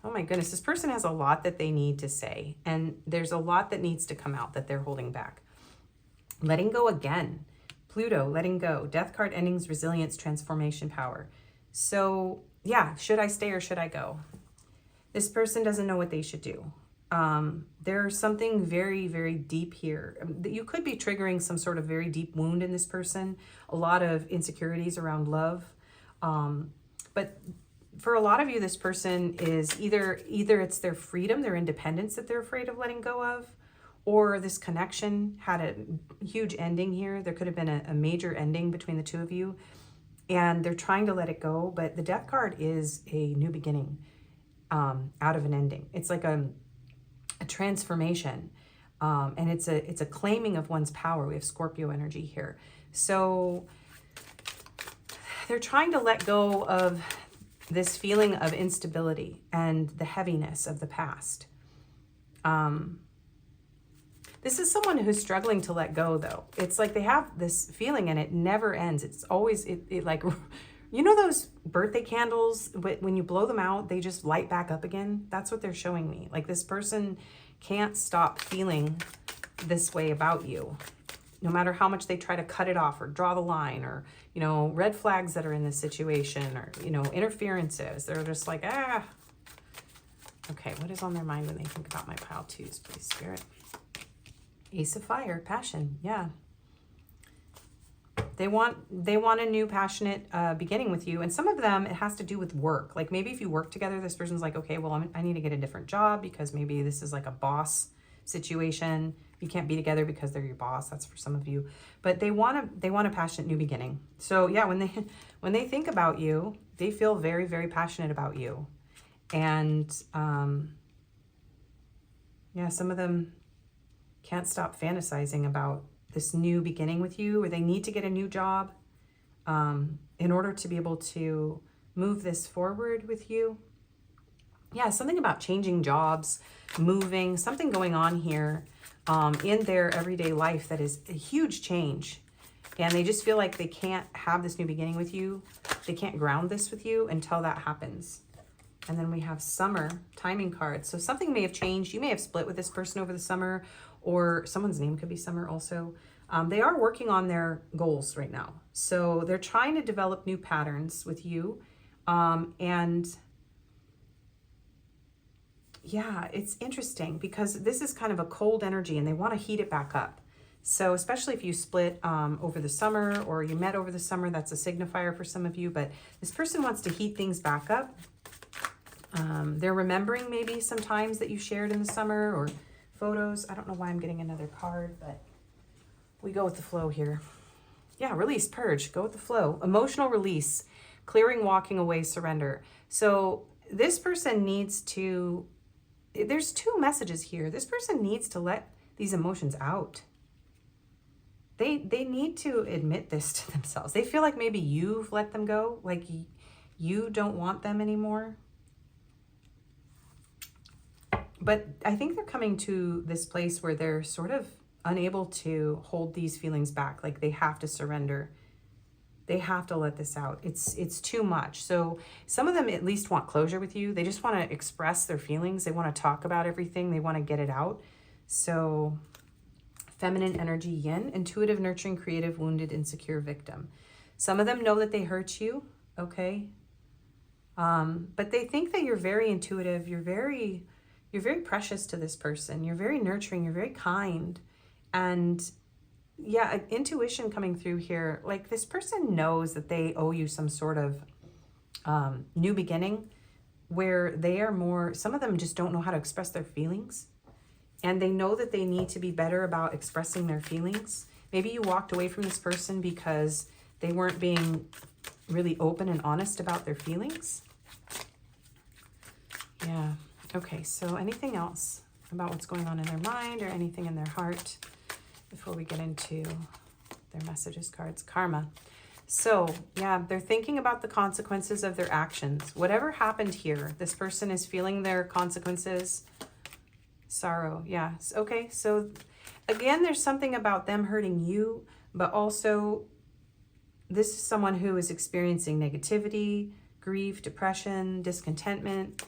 Oh my goodness, this person has a lot that they need to say, and there's a lot that needs to come out that they're holding back. Letting go again. Pluto, letting go. Death card, endings, resilience, transformation, power. So yeah, should I stay or should I go? This person doesn't know what they should do. There's something very, very deep here. You could be triggering some sort of very deep wound in this person, a lot of insecurities around love. But for a lot of you, this person is either it's their freedom, their independence that they're afraid of letting go of, or this connection had a huge ending here. There could have been a major ending between the two of you, and they're trying to let it go. But the Death card is a new beginning out of an ending. It's like a transformation, and it's a claiming of one's power. We have Scorpio energy here. So they're trying to let go of this feeling of instability and the heaviness of the past. This is someone who's struggling to let go, though. It's like they have this feeling and it never ends. It's always, it like, you know those birthday candles, when you blow them out, they just light back up again? That's what they're showing me. Like this person can't stop feeling this way about you. No matter how much they try to cut it off or draw the line or, you know, red flags that are in this situation or, you know, interferences. They're just like, ah. Okay, what is on their mind when they think about my pile twos, please, Spirit? Ace of Fire, passion, yeah. They want a new passionate beginning with you. And some of them, it has to do with work. Like maybe if you work together, this person's like, okay, well, I need to get a different job because maybe this is like a boss situation. You can't be together because they're your boss. That's for some of you. But they want a passionate new beginning. So yeah, when they think about you, they feel very, very passionate about you. And yeah, some of them can't stop fantasizing about this new beginning with you, or they need to get a new job in order to be able to move this forward with you. Yeah, something about changing jobs, moving, something going on here in their everyday life that is a huge change. And they just feel like they can't have this new beginning with you. They can't ground this with you until that happens. And then we have summer timing cards. So something may have changed. You may have split with this person over the summer, or someone's name could be Summer also. They are working on their goals right now. So they're trying to develop new patterns with you. And yeah, it's interesting because this is kind of a cold energy and they want to heat it back up. So especially if you split over the summer or you met over the summer, that's a signifier for some of you. But this person wants to heat things back up. They're remembering maybe some times that you shared in the summer or photos. I don't know why I'm getting another card, but we go with the flow here. Yeah, release, purge, go with the flow. Emotional release, clearing, walking away, surrender. So this person needs to, there's two messages here. This person needs to let these emotions out. They need to admit this to themselves. They feel like maybe you've let them go, like you don't want them anymore. But I think they're coming to this place where they're sort of unable to hold these feelings back. Like they have to surrender. They have to let this out. It's too much. So some of them at least want closure with you. They just want to express their feelings. They want to talk about everything. They want to get it out. So feminine energy, yin, intuitive, nurturing, creative, wounded, insecure, victim. Some of them know that they hurt you, okay? But they think that you're very intuitive. You're very precious to this person. You're very nurturing. You're very kind. And yeah, intuition coming through here. Like this person knows that they owe you some sort of new beginning where they are more, some of them just don't know how to express their feelings. And they know that they need to be better about expressing their feelings. Maybe you walked away from this person because they weren't being really open and honest about their feelings. Yeah. Okay, so anything else about what's going on in their mind or anything in their heart before we get into their messages cards? Karma. So, yeah, they're thinking about the consequences of their actions. Whatever happened here, this person is feeling their consequences. Sorrow, yeah. Okay, so again, there's something about them hurting you, but also this is someone who is experiencing negativity, grief, depression, discontentment.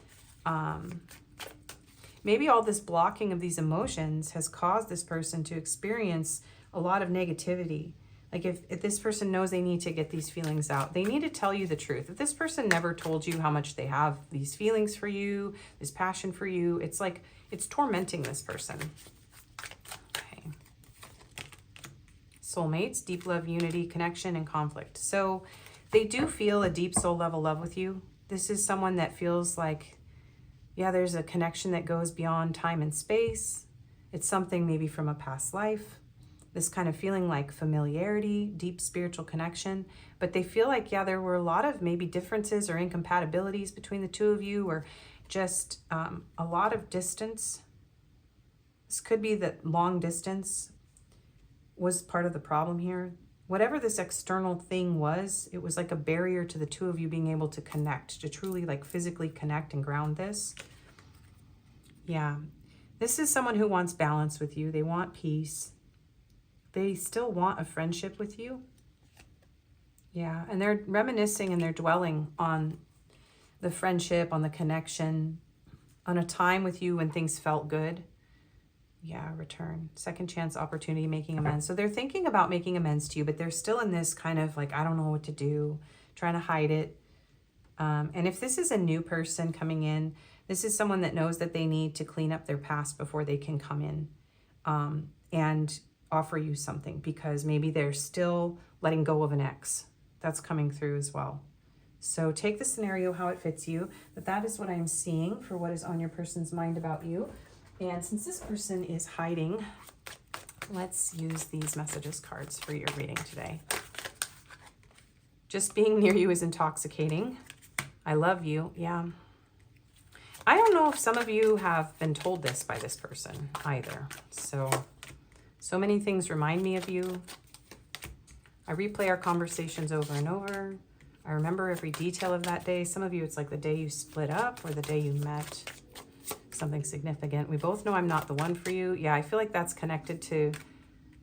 Maybe all this blocking of these emotions has caused this person to experience a lot of negativity. Like if this person knows they need to get these feelings out, they need to tell you the truth. If this person never told you how much they have these feelings for you, this passion for you, it's like it's tormenting this person. Okay. Soulmates, deep love, unity, connection, and conflict. So they do feel a deep soul level love with you. This is someone that feels like, yeah, there's a connection that goes beyond time and space. It's something maybe from a past life. This kind of feeling like familiarity, deep spiritual connection. But they feel like, yeah, there were a lot of maybe differences or incompatibilities between the two of you, or just a lot of distance. This could be that long distance was part of the problem here. Whatever this external thing was, it was like a barrier to the two of you being able to connect, to truly like physically connect and ground this. Yeah. This is someone who wants balance with you. They want peace. They still want a friendship with you. Yeah, and they're reminiscing and they're dwelling on the friendship, on the connection, on a time with you when things felt good. Yeah, return. Second chance opportunity, making amends. So they're thinking about making amends to you, but they're still in this kind of like, I don't know what to do, trying to hide it. And if this is a new person coming in, this is someone that knows that they need to clean up their past before they can come in and offer you something, because maybe they're still letting go of an ex. That's coming through as well. So take the scenario how it fits you, but that is what I'm seeing for what is on your person's mind about you. And since this person is hiding, let's use these messages cards for your reading today. Just being near you is intoxicating. I love you. Yeah. I don't know if some of you have been told this by this person either. So many things remind me of you. I replay our conversations over and over. I remember every detail of that day. Some of you, it's like the day you split up or the day you met. Something significant. We both know I'm not the one for you. Yeah, I feel like that's connected to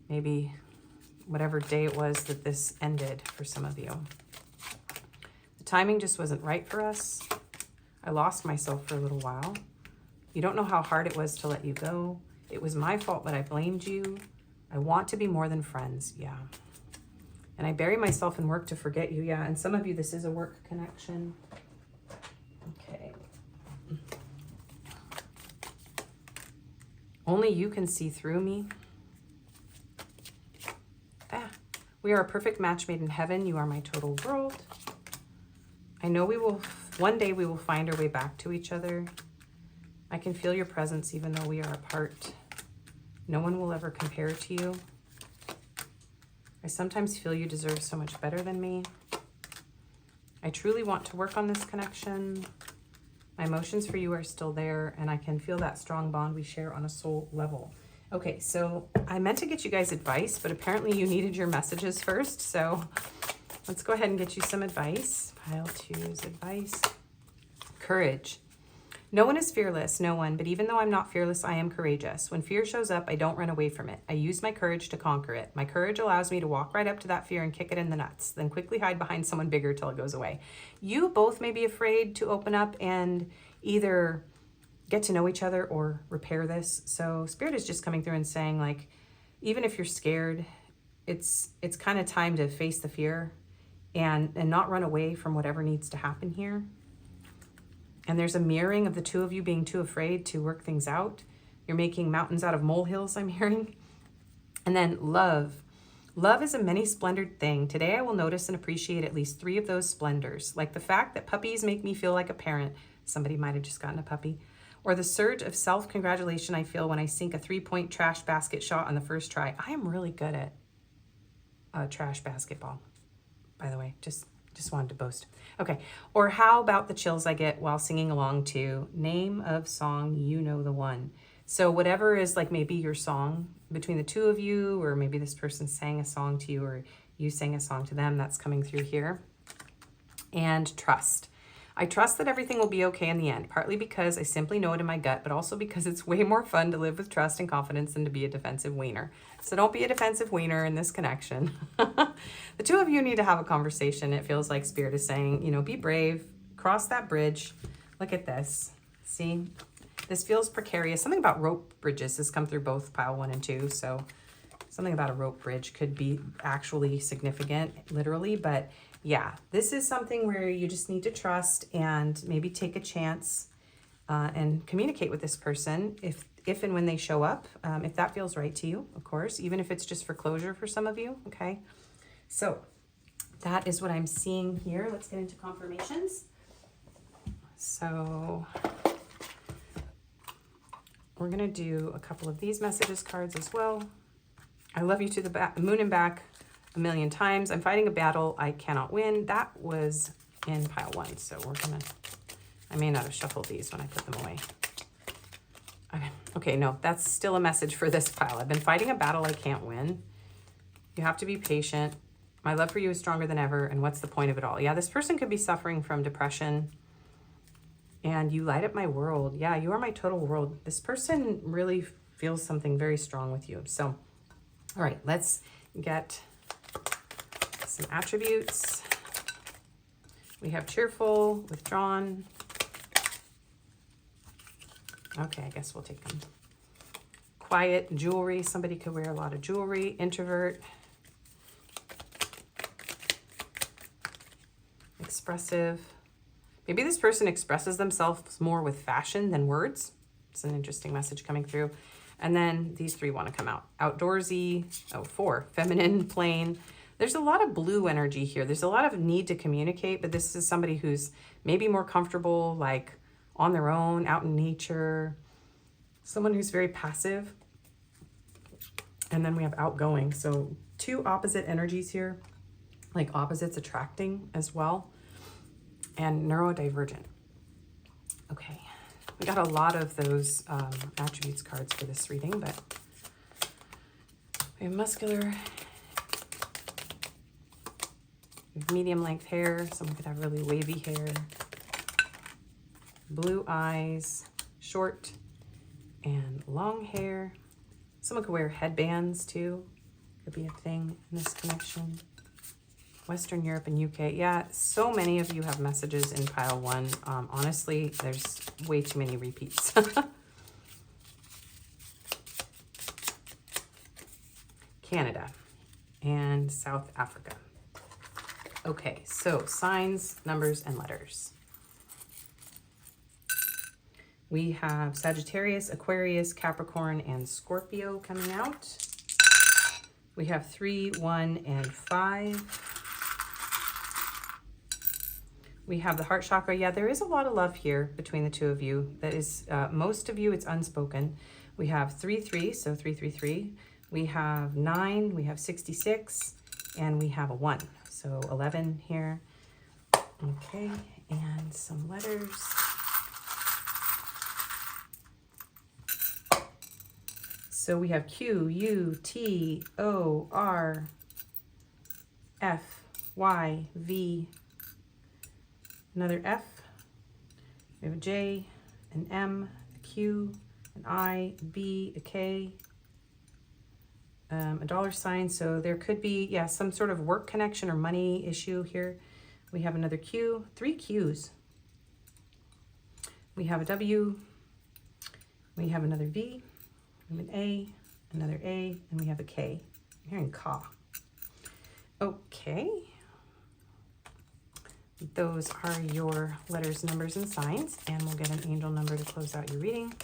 maybe whatever day it was that this ended for some of you. The timing just wasn't right for us. I lost myself for a little while. You don't know how hard it was to let you go. It was my fault, but I blamed you. I want to be more than friends. Yeah. And I bury myself in work to forget you. Yeah. And some of you, this is a work connection. Okay. Only you can see through me. We are a perfect match made in heaven. You are my total world. I know one day we will find our way back to each other. I can feel your presence even though we are apart. No one will ever compare to you. I sometimes feel you deserve so much better than me. I truly want to work on this connection. My emotions for you are still there, and I can feel that strong bond we share on a soul level. Okay, so I meant to get you guys advice, but apparently you needed your messages first. So let's go ahead and get you some advice. Pile 2's advice. Courage. No one is fearless, no one, but even though I'm not fearless, I am courageous. When fear shows up, I don't run away from it. I use my courage to conquer it. My courage allows me to walk right up to that fear and kick it in the nuts, then quickly hide behind someone bigger till it goes away. You both may be afraid to open up and either get to know each other or repair this. So Spirit is just coming through and saying, like, even if you're scared, it's kind of time to face the fear and not run away from whatever needs to happen here. And there's a mirroring of the two of you being too afraid to work things out. You're making mountains out of molehills, I'm hearing. And then love. Love is a many-splendored thing. Today I will notice and appreciate at least 3 of those splendors, like the fact that puppies make me feel like a parent. Somebody might have just gotten a puppy. Or the surge of self-congratulation I feel when I sink a 3-point trash basket shot on the first try. I am really good at trash basketball, by the way. Just wanted to boast. Okay. Or how about the chills I get while singing along to name of song, you know the one. So whatever is like maybe your song between the two of you, or maybe this person sang a song to you or you sang a song to them, that's coming through here. And trust. I trust that everything will be okay in the end, partly because I simply know it in my gut, but also because it's way more fun to live with trust and confidence than to be a defensive wiener. So don't be a defensive wiener in this connection. The two of you need to have a conversation. It feels like Spirit is saying, you know, be brave, cross that bridge. Look at this. See, this feels precarious. Something about rope bridges has come through both pile 1 and 2. So something about a rope bridge could be actually significant, literally, but yeah, this is something where you just need to trust and maybe take a chance and communicate with this person if and when they show up, if that feels right to you, of course, even if it's just for closure for some of you, okay? So that is what I'm seeing here. Let's get into confirmations. So we're going to do a couple of these messages cards as well. I love you to the moon and back a million times. I'm fighting a battle I cannot win. That was in pile 1. So we're going to, I may not have shuffled these when I put them away. Okay, no, that's still a message for this pile. I've been fighting a battle I can't win. You have to be patient. My love for you is stronger than ever. And what's the point of it all? Yeah, this person could be suffering from depression And you light up my world. Yeah, you are my total world. This person really feels something very strong with you. So, all right, let's get some attributes. We have cheerful, withdrawn. Okay, I guess we'll take them. Quiet, jewelry. Somebody could wear a lot of jewelry. Introvert. Expressive. Maybe this person expresses themselves more with fashion than words. It's an interesting message coming through. And then these three want to come out. Outdoorsy. Oh, 4. Feminine, plain. There's a lot of blue energy here. There's a lot of need to communicate, but this is somebody who's maybe more comfortable, like on their own, out in nature. Someone who's very passive. And then we have outgoing. So 2 opposite energies here, like opposites attracting as well. And neurodivergent. Okay, we got a lot of those attributes cards for this reading, but we have muscular, we have medium length hair. Someone could have really wavy hair. Blue eyes, short and long hair. Someone could wear headbands too. Could be a thing in this connection. Western Europe and UK. Yeah, so many of you have messages in pile 1. Honestly, there's way too many repeats. Canada and South Africa. Okay, so signs, numbers, and letters. We have Sagittarius, Aquarius, Capricorn, and Scorpio coming out. We have 3, 1, and 5. We have the heart chakra. Yeah, there is a lot of love here between the two of you. That is, most of you, it's unspoken. We have 3, 3, so 3, 3, 3. We have 9, we have 66, and we have a 1. So 11 here. Okay, and some letters. So we have Q, U, T, O, R, F, Y, V, another F, we have a J, an M, a Q, an I, B, a K, a $sign. So there could be, yeah, some sort of work connection or money issue here. We have another Q, 3 Qs. We have a W, we have another V, we have an A, another A, and we have a K. I'm hearing Ka. Okay. Those are your letters, numbers, and signs, and we'll get an angel number to close out your reading.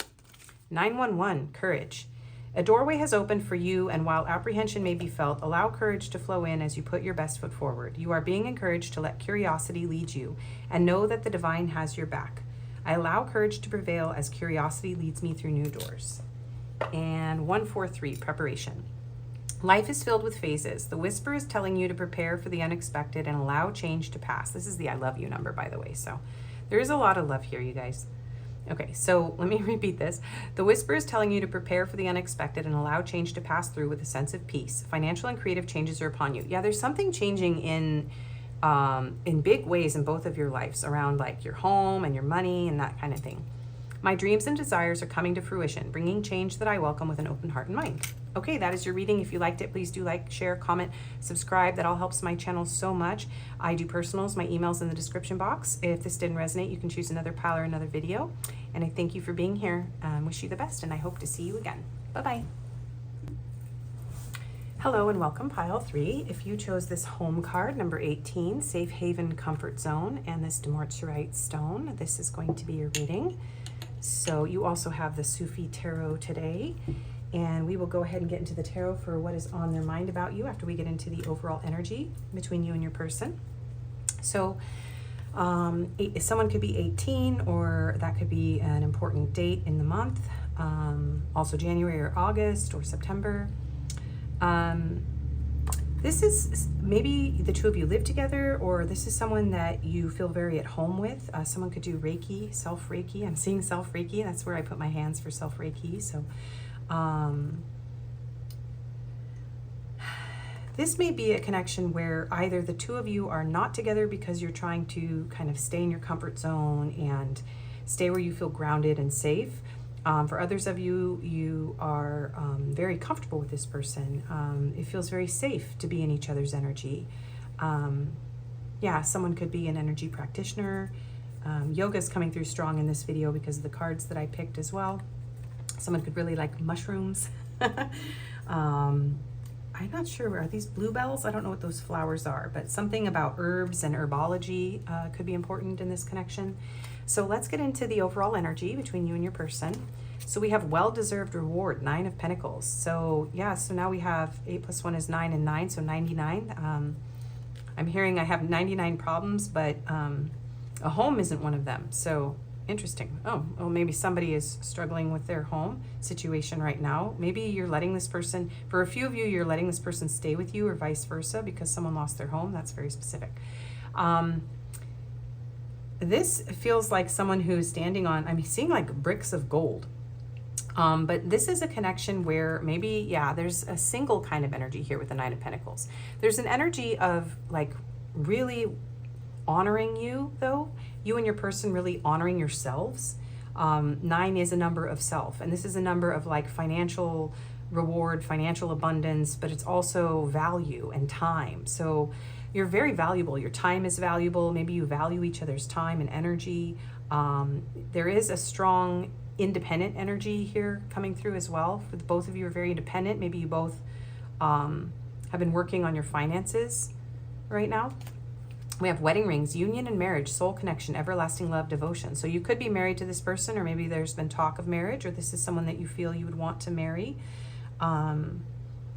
911, courage. A doorway has opened for you, and while apprehension may be felt, allow courage to flow in as you put your best foot forward. You are being encouraged to let curiosity lead you, and know that the divine has your back. I allow courage to prevail as curiosity leads me through new doors. And 143, preparation. Life is filled with phases. The whisper is telling you to prepare for the unexpected and allow change to pass. This is the I love you number, by the way. So there is a lot of love here, you guys. Okay, so let me repeat this. The whisper is telling you to prepare for the unexpected and allow change to pass through with a sense of peace. Financial and creative changes are upon you. Yeah, there's something changing in big ways in both of your lives around like your home and your money and that kind of thing. My dreams and desires are coming to fruition, bringing change that I welcome with an open heart and mind. Okay, that is your reading. If you liked it, please do like, share, comment, subscribe. That all helps my channel so much. I do personals. My email's in the description box. If this didn't resonate, you can choose another pile or another video. And I thank you for being here. Wish you the best, and I hope to see you again. Bye-bye. Hello and welcome, pile 3. If you chose this home card, number 18, Safe Haven Comfort Zone, and this Demortierite stone, this is going to be your reading. So you also have the Sufi Tarot today, and we will go ahead and get into the tarot for what is on their mind about you after we get into the overall energy between you and your person. So someone could be 18, or that could be an important date in the month, also January or August or September. This is maybe the two of you live together, or this is someone that you feel very at home with. Someone could do Reiki, self-Reiki. I'm seeing self-Reiki. That's where I put my hands for self-Reiki. So this may be a connection where either the two of you are not together because you're trying to kind of stay in your comfort zone and stay where you feel grounded and safe. For others of you, you are very comfortable with this person. It feels very safe to be in each other's energy. Yeah, someone could be an energy practitioner. Yoga is coming through strong in this video because of the cards that I picked as well. Someone could really like mushrooms. I'm not sure, are these bluebells? I don't know what those flowers are, but something about herbs and herbology could be important in this connection. So let's get into the overall energy between you and your person. So we have well-deserved reward, 9 of Pentacles. So yeah, so now we have 8 plus 1 is 9 and 9, so 99. I'm hearing I have 99 problems, but a home isn't one of them. So interesting. Oh, maybe somebody is struggling with their home situation right now. Maybe you're letting this person, for a few of you, you're letting this person stay with you or vice versa because someone lost their home. That's very specific. This feels like someone who's standing on, I'm seeing like bricks of gold. But this is a connection where maybe, yeah, there's a single kind of energy here with the 9 of Pentacles. There's an energy of like really honoring you though, you and your person really honoring yourselves. 9 is a number of self, and this is a number of like financial reward, financial abundance, but it's also value and time. So you're very valuable. Your time is valuable. Maybe you value each other's time and energy. There is a strong independent energy here coming through as well. Both of you are very independent. Maybe you both have been working on your finances right now. We have wedding rings, union and marriage, soul connection, everlasting love, devotion. So you could be married to this person, or maybe there's been talk of marriage, or this is someone that you feel you would want to marry.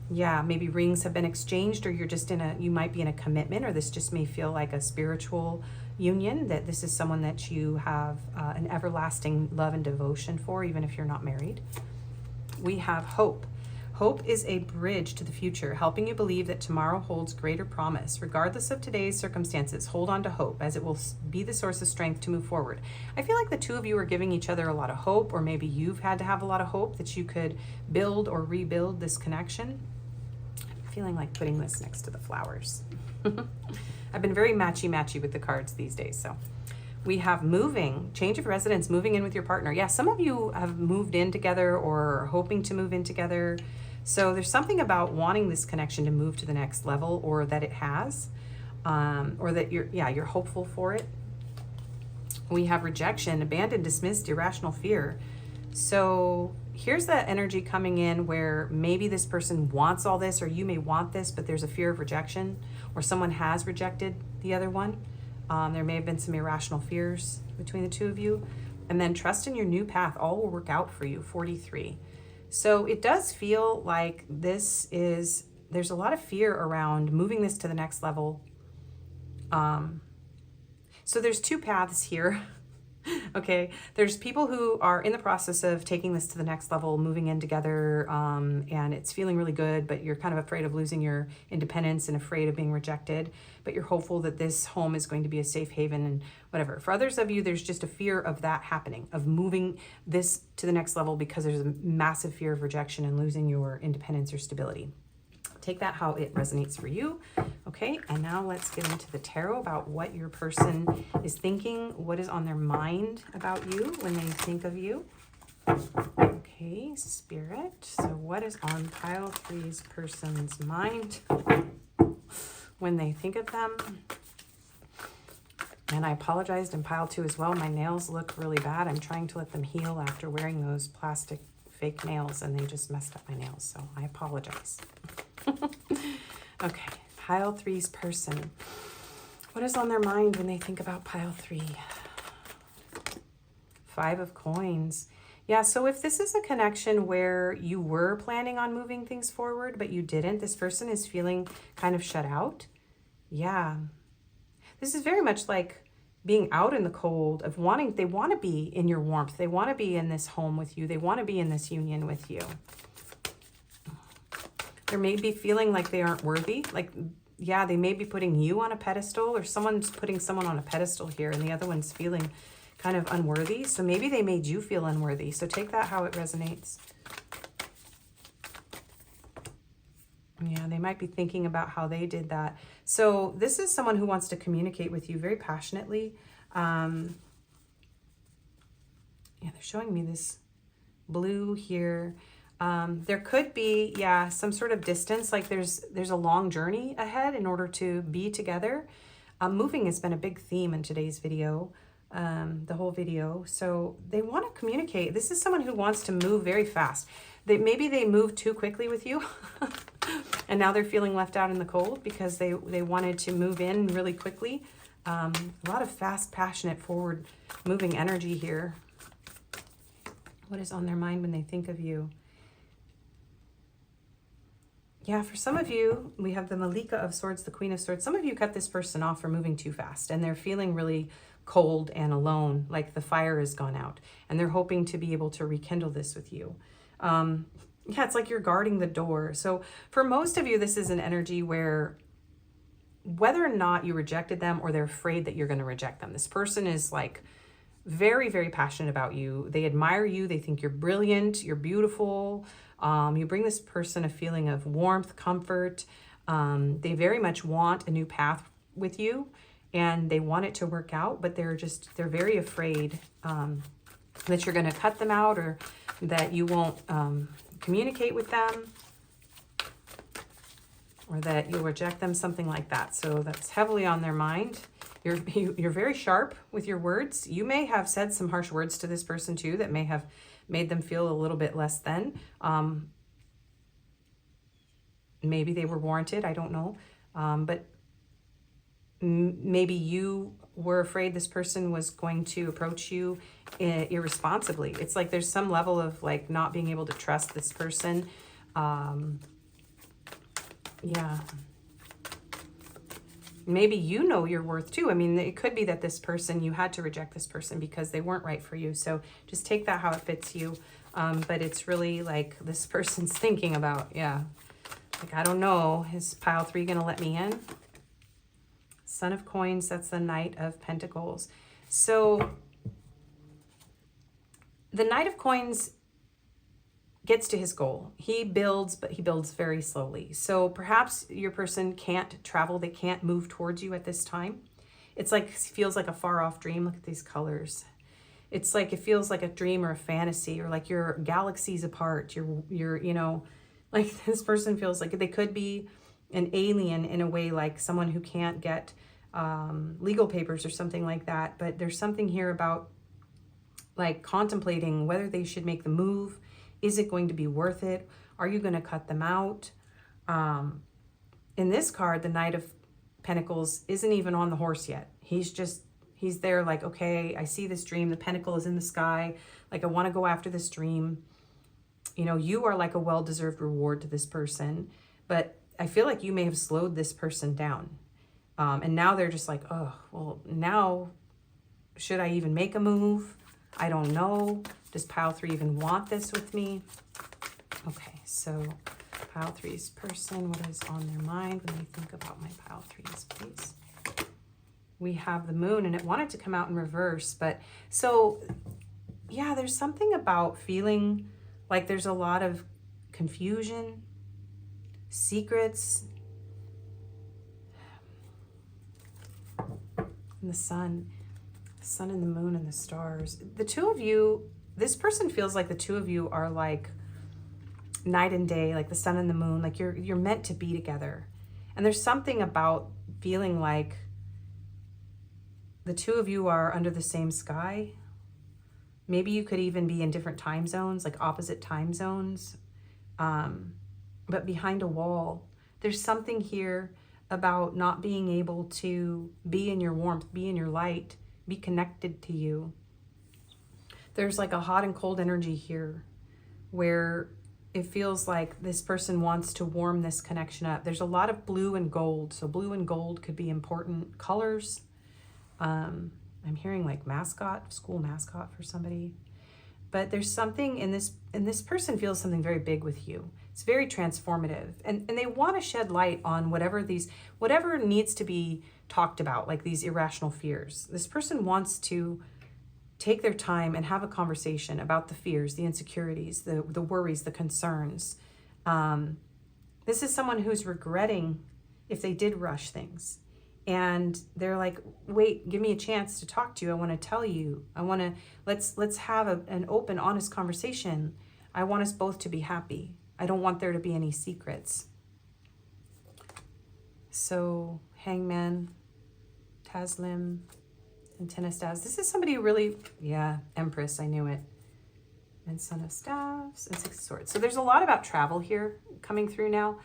Yeah, maybe rings have been exchanged, or you're just you might be in a commitment, or this just may feel like a spiritual union, that this is someone that you have an everlasting love and devotion for, even if you're not married. We have hope. Hope is a bridge to the future, helping you believe that tomorrow holds greater promise. Regardless of today's circumstances, hold on to hope, as it will be the source of strength to move forward. I feel like the two of you are giving each other a lot of hope, or maybe you've had to have a lot of hope that you could build or rebuild this connection. I'm feeling like putting this next to the flowers. I've been very matchy-matchy with the cards these days, so. We have moving, change of residence, moving in with your partner. Yeah, some of you have moved in together or are hoping to move in together. So there's something about wanting this connection to move to the next level, or that it has, or that you're hopeful for it. We have rejection, abandoned, dismissed, irrational fear. So here's the energy coming in where maybe this person wants all this, or you may want this, but there's a fear of rejection, or someone has rejected the other one. There may have been some irrational fears between the two of you. And then trust in your new path. All will work out for you, 43. So it does feel like there's a lot of fear around moving this to the next level. So there's two paths here. Okay, there's people who are in the process of taking this to the next level, moving in together, and it's feeling really good, but you're kind of afraid of losing your independence and afraid of being rejected, but you're hopeful that this home is going to be a safe haven and whatever. For others of you, there's just a fear of that happening, of moving this to the next level because there's a massive fear of rejection and losing your independence or stability. Take that how it resonates for you. Okay, and now let's get into the tarot about what your person is thinking, what is on their mind about you when they think of you. Okay, Spirit. So what is on pile 3's person's mind when they think of them? And I apologized in pile 2 as well. My nails look really bad. I'm trying to let them heal after wearing those plastic fake nails, and they just messed up my nails, so I apologize. Okay, pile 3's person. What is on their mind when they think about pile 3? 5 of coins. Yeah, so if this is a connection where you were planning on moving things forward, but you didn't, this person is feeling kind of shut out. Yeah. This is very much like being out in the cold, of wanting, they want to be in your warmth. They want to be in this home with you. They want to be in this union with you. They may be feeling like they aren't worthy. Like, yeah, they may be putting you on a pedestal, or someone's putting someone on a pedestal here and the other one's feeling kind of unworthy. So maybe they made you feel unworthy. So take that how it resonates. Yeah, they might be thinking about how they did that. So this is someone who wants to communicate with you very passionately. Yeah, they're showing me this blue here. There could be, yeah, some sort of distance, like there's a long journey ahead in order to be together. Moving has been a big theme in today's video, the whole video. So they want to communicate. This is someone who wants to move very fast. Maybe they moved too quickly with you and now they're feeling left out in the cold because they wanted to move in really quickly. A lot of fast, passionate, forward moving energy here. What is on their mind when they think of you? Yeah, for some of you, we have the Malika of Swords, the Queen of Swords. Some of you cut this person off for moving too fast and they're feeling really cold and alone, like the fire has gone out. And they're hoping to be able to rekindle this with you. Yeah, it's like you're guarding the door. So for most of you, this is an energy where whether or not you rejected them or they're afraid that you're going to reject them, this person is like very, very passionate about you. They admire you. They think you're brilliant. You're beautiful. You bring this person a feeling of warmth, comfort. They very much want a new path with you and they want it to work out, but they're very afraid that you're going to cut them out or that you won't communicate with them or that you'll reject them, something like that. So that's heavily on their mind. You're very sharp with your words. You may have said some harsh words to this person too that may have made them feel a little bit less than. Maybe they were warranted, I don't know. But maybe you were afraid this person was going to approach you irresponsibly. It's like there's some level of like not being able to trust this person. Yeah. Maybe you know your worth too. I mean, it could be that this person, you had to reject this person because they weren't right for you. So just take that how it fits you. But it's really like this person's thinking about, yeah, like, I don't know, is pile 3 going to let me in? Son of Coins, that's the Knight of Pentacles. So the Knight of Coins gets to his goal. He builds, but he builds very slowly. So perhaps your person can't travel. They can't move towards you at this time. It's like, it feels like a far off dream. Look at these colors. It's like, it feels like a dream or a fantasy, or like you're galaxies apart. You're, you know, like this person feels like they could be an alien in a way, like someone who can't get legal papers or something like that. But there's something here about like contemplating whether they should make the move. Is it going to be worth it? Are you going to cut them out? In this card, the Knight of Pentacles isn't even on the horse yet. He's there like, okay, I see this dream. The pentacle is in the sky. Like, I want to go after this dream. You know, you are like a well-deserved reward to this person. But I feel like you may have slowed this person down. And now they're just like, oh, well, now should I even make a move? I don't know. Does pile 3 even want this with me? Okay, so pile 3's person, what is on their mind when they think about my pile 3's, please? We have the moon, and it wanted to come out in reverse, but so yeah, there's something about feeling like there's a lot of confusion, secrets, and the sun and the moon and the stars. The two of you, this person feels like the two of you are like night and day, like the sun and the moon, like you're meant to be together. And there's something about feeling like the two of you are under the same sky. Maybe you could even be in different time zones, like opposite time zones, but behind a wall. There's something here about not being able to be in your warmth, be in your light, be connected to you. There's like a hot and cold energy here where it feels like this person wants to warm this connection up. There's a lot of blue and gold. So blue and gold could be important colors. I'm hearing like mascot, school mascot for somebody. But there's something in this person feels something very big with you. It's very transformative. And they want to shed light on whatever needs to be talked about, like these irrational fears. This person wants to take their time and have a conversation about the fears, the insecurities, the worries, the concerns. This is someone who's regretting if they did rush things, And they're like, wait, give me a chance to talk to you. I want to tell you. Let's have an open, honest conversation. I want us both to be happy. I don't want there to be any secrets. So Hangman, Taslim, and Ten of Staves. This is somebody who really, yeah, Empress, I knew it. And Son of Staves and Six of Swords. So there's a lot about travel here coming through now.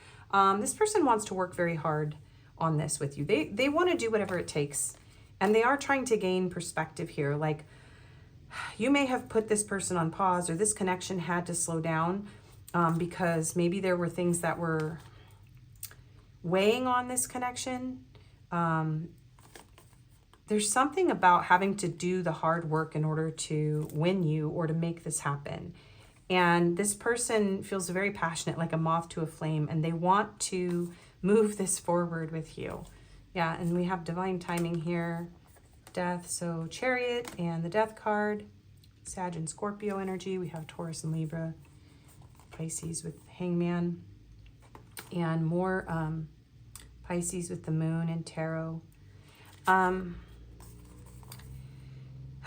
This person wants to work very hard on this with you. They want to do whatever it takes. And they are trying to gain perspective here. Like, you may have put this person on pause, or this connection had to slow down because maybe there were things that were weighing on this connection. There's something about having to do the hard work in order to win you or to make this happen. And this person feels very passionate, like a moth to a flame, and they want to move this forward with you. Yeah, and we have divine timing here, death. So Chariot and the Death card, Sag and Scorpio energy. We have Taurus and Libra, Pisces with Hangman, and more Pisces with the Moon and Tarot.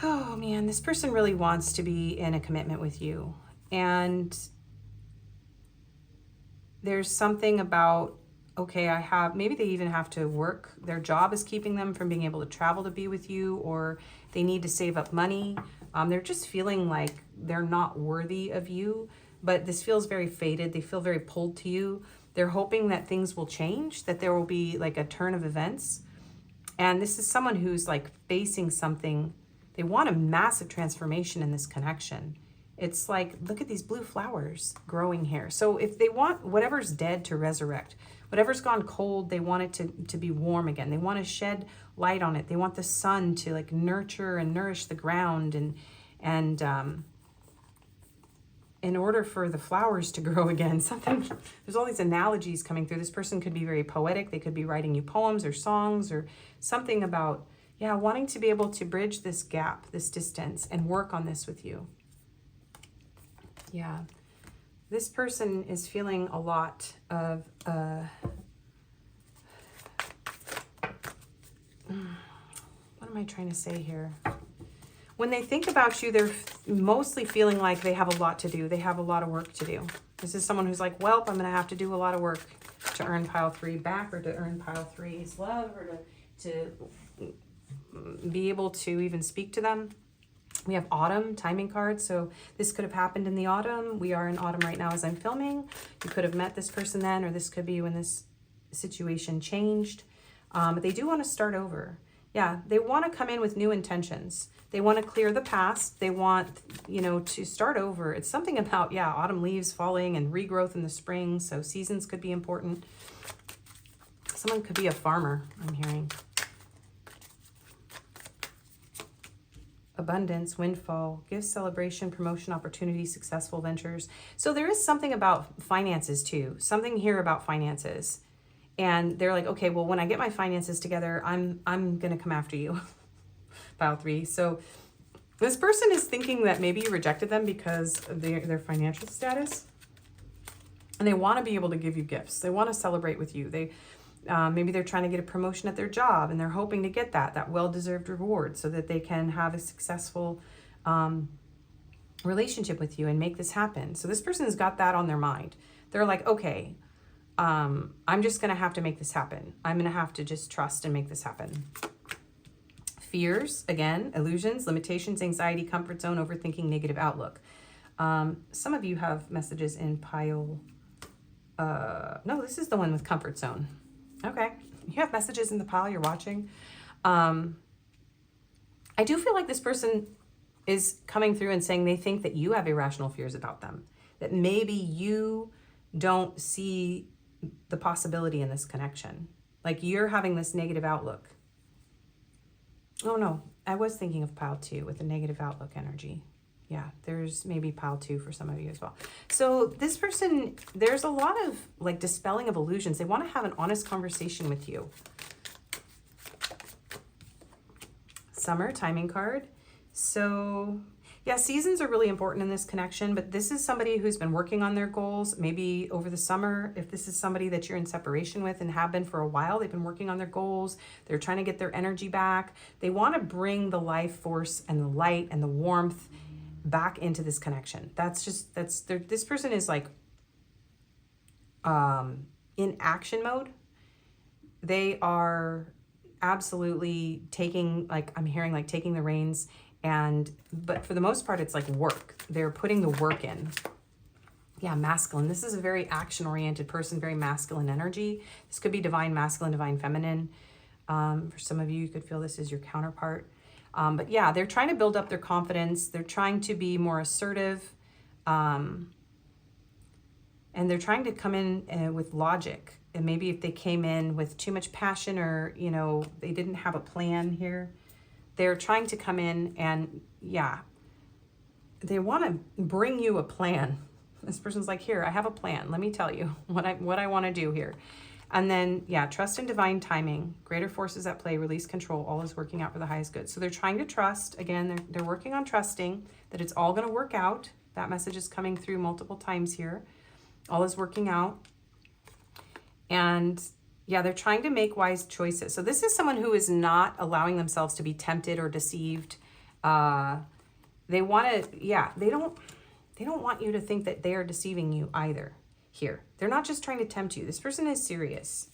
Oh man, this person really wants to be in a commitment with you. And there's something about, okay, maybe they even have to work. Their job is keeping them from being able to travel to be with you, or they need to save up money. They're just feeling like they're not worthy of you, but this feels very fated. They feel very pulled to you. They're hoping that things will change, that there will be like a turn of events. And this is someone who's like facing something. They want a massive transformation in this connection. It's like, look at these blue flowers growing here. So if they want whatever's dead to resurrect, whatever's gone cold, they want it to be warm again. They want to shed light on it. They want the sun to like nurture and nourish the ground. And in order for the flowers to grow again, there's all these analogies coming through. This person could be very poetic. They could be writing you poems or songs or something about, yeah, wanting to be able to bridge this gap, this distance, and work on this with you. Yeah. This person is feeling a lot of, what am I trying to say here? When they think about you, they're mostly feeling like they have a lot to do. They have a lot of work to do. This is someone who's like, well, I'm going to have to do a lot of work to earn pile 3 back, or to earn pile 3's love, or to be able to even speak to them. We have autumn timing cards, so this could have happened in the autumn. We are in autumn right now as I'm filming. You could have met this person then, or this could be when this situation changed. But they do want to start over. Yeah, they want to come in with new intentions. They want to clear the past. They want, to start over. It's something about, yeah, autumn leaves falling and regrowth in the spring, so seasons could be important. Someone could be a farmer, I'm hearing. Abundance, windfall, gift, celebration, promotion, opportunity, successful ventures. So there is something about finances too. Something here about finances. And they're like, okay, well, when I get my finances together, I'm going to come after you. Pile 3. So this person is thinking that maybe you rejected them because of their financial status. And they want to be able to give you gifts. They want to celebrate with you. Maybe they're trying to get a promotion at their job, and they're hoping to get that well-deserved reward so that they can have a successful relationship with you and make this happen. So this person's got that on their mind. They're like, okay, I'm just going to have to make this happen. I'm going to have to just trust and make this happen. Fears, again, illusions, limitations, anxiety, comfort zone, overthinking, negative outlook. Some of you have messages in pile... no, this is the one with comfort zone. Okay, you have messages in the pile you're watching. I do feel like this person is coming through and saying they think that you have irrational fears about them, that maybe you don't see the possibility in this connection. Like you're having this negative outlook. Oh no, I was thinking of pile 2 with the negative outlook energy. Yeah, there's maybe pile 2 for some of you as well. So this person, there's a lot of like dispelling of illusions. They want to have an honest conversation with you. Summer timing card. So Yeah, seasons are really important in this connection, but this is somebody who's been working on their goals, maybe over the summer. If this is somebody that you're in separation with and have been for a while, they've been working on their goals. They're trying to get their energy back. They want to bring the life force and the light and the warmth back into this connection. This person is like in action mode. They are absolutely taking, like, I'm hearing like taking the reins. But for the most part, it's like work. They're putting the work in. Yeah, masculine. This is a very action-oriented person, very masculine energy. This could be divine masculine, divine feminine. For some of you, you could feel this is your counterpart. But yeah, they're trying to build up their confidence. They're trying to be more assertive. And they're trying to come in with logic. And maybe if they came in with too much passion, or, you know, they didn't have a plan here, they're trying to come in and, yeah, they want to bring you a plan. This person's like, here, I have a plan. Let me tell you what I want to do here. And then, yeah, trust in divine timing, greater forces at play, release control, all is working out for the highest good. So they're trying to trust. Again, they're working on trusting that it's all going to work out. That message is coming through multiple times here. All is working out. And yeah, they're trying to make wise choices. So this is someone who is not allowing themselves to be tempted or deceived. They want to, yeah, they don't want you to think that they are deceiving you either here. They're not just trying to tempt you. This person is serious,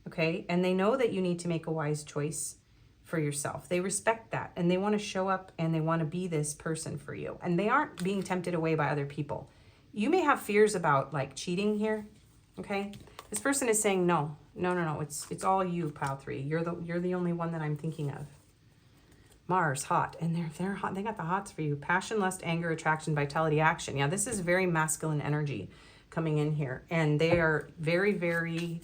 okay? And they know that you need to make a wise choice for yourself. They respect that, and they want to show up, and they want to be this person for you. And they aren't being tempted away by other people. You may have fears about like cheating here, okay? This person is saying, no, it's all you, pile 3. You're the only one that I'm thinking of. Mars, hot, and they're hot. They got the hots for you. Passion, lust, anger, attraction, vitality, action. Yeah, this is very masculine energy coming in here, and they are very, very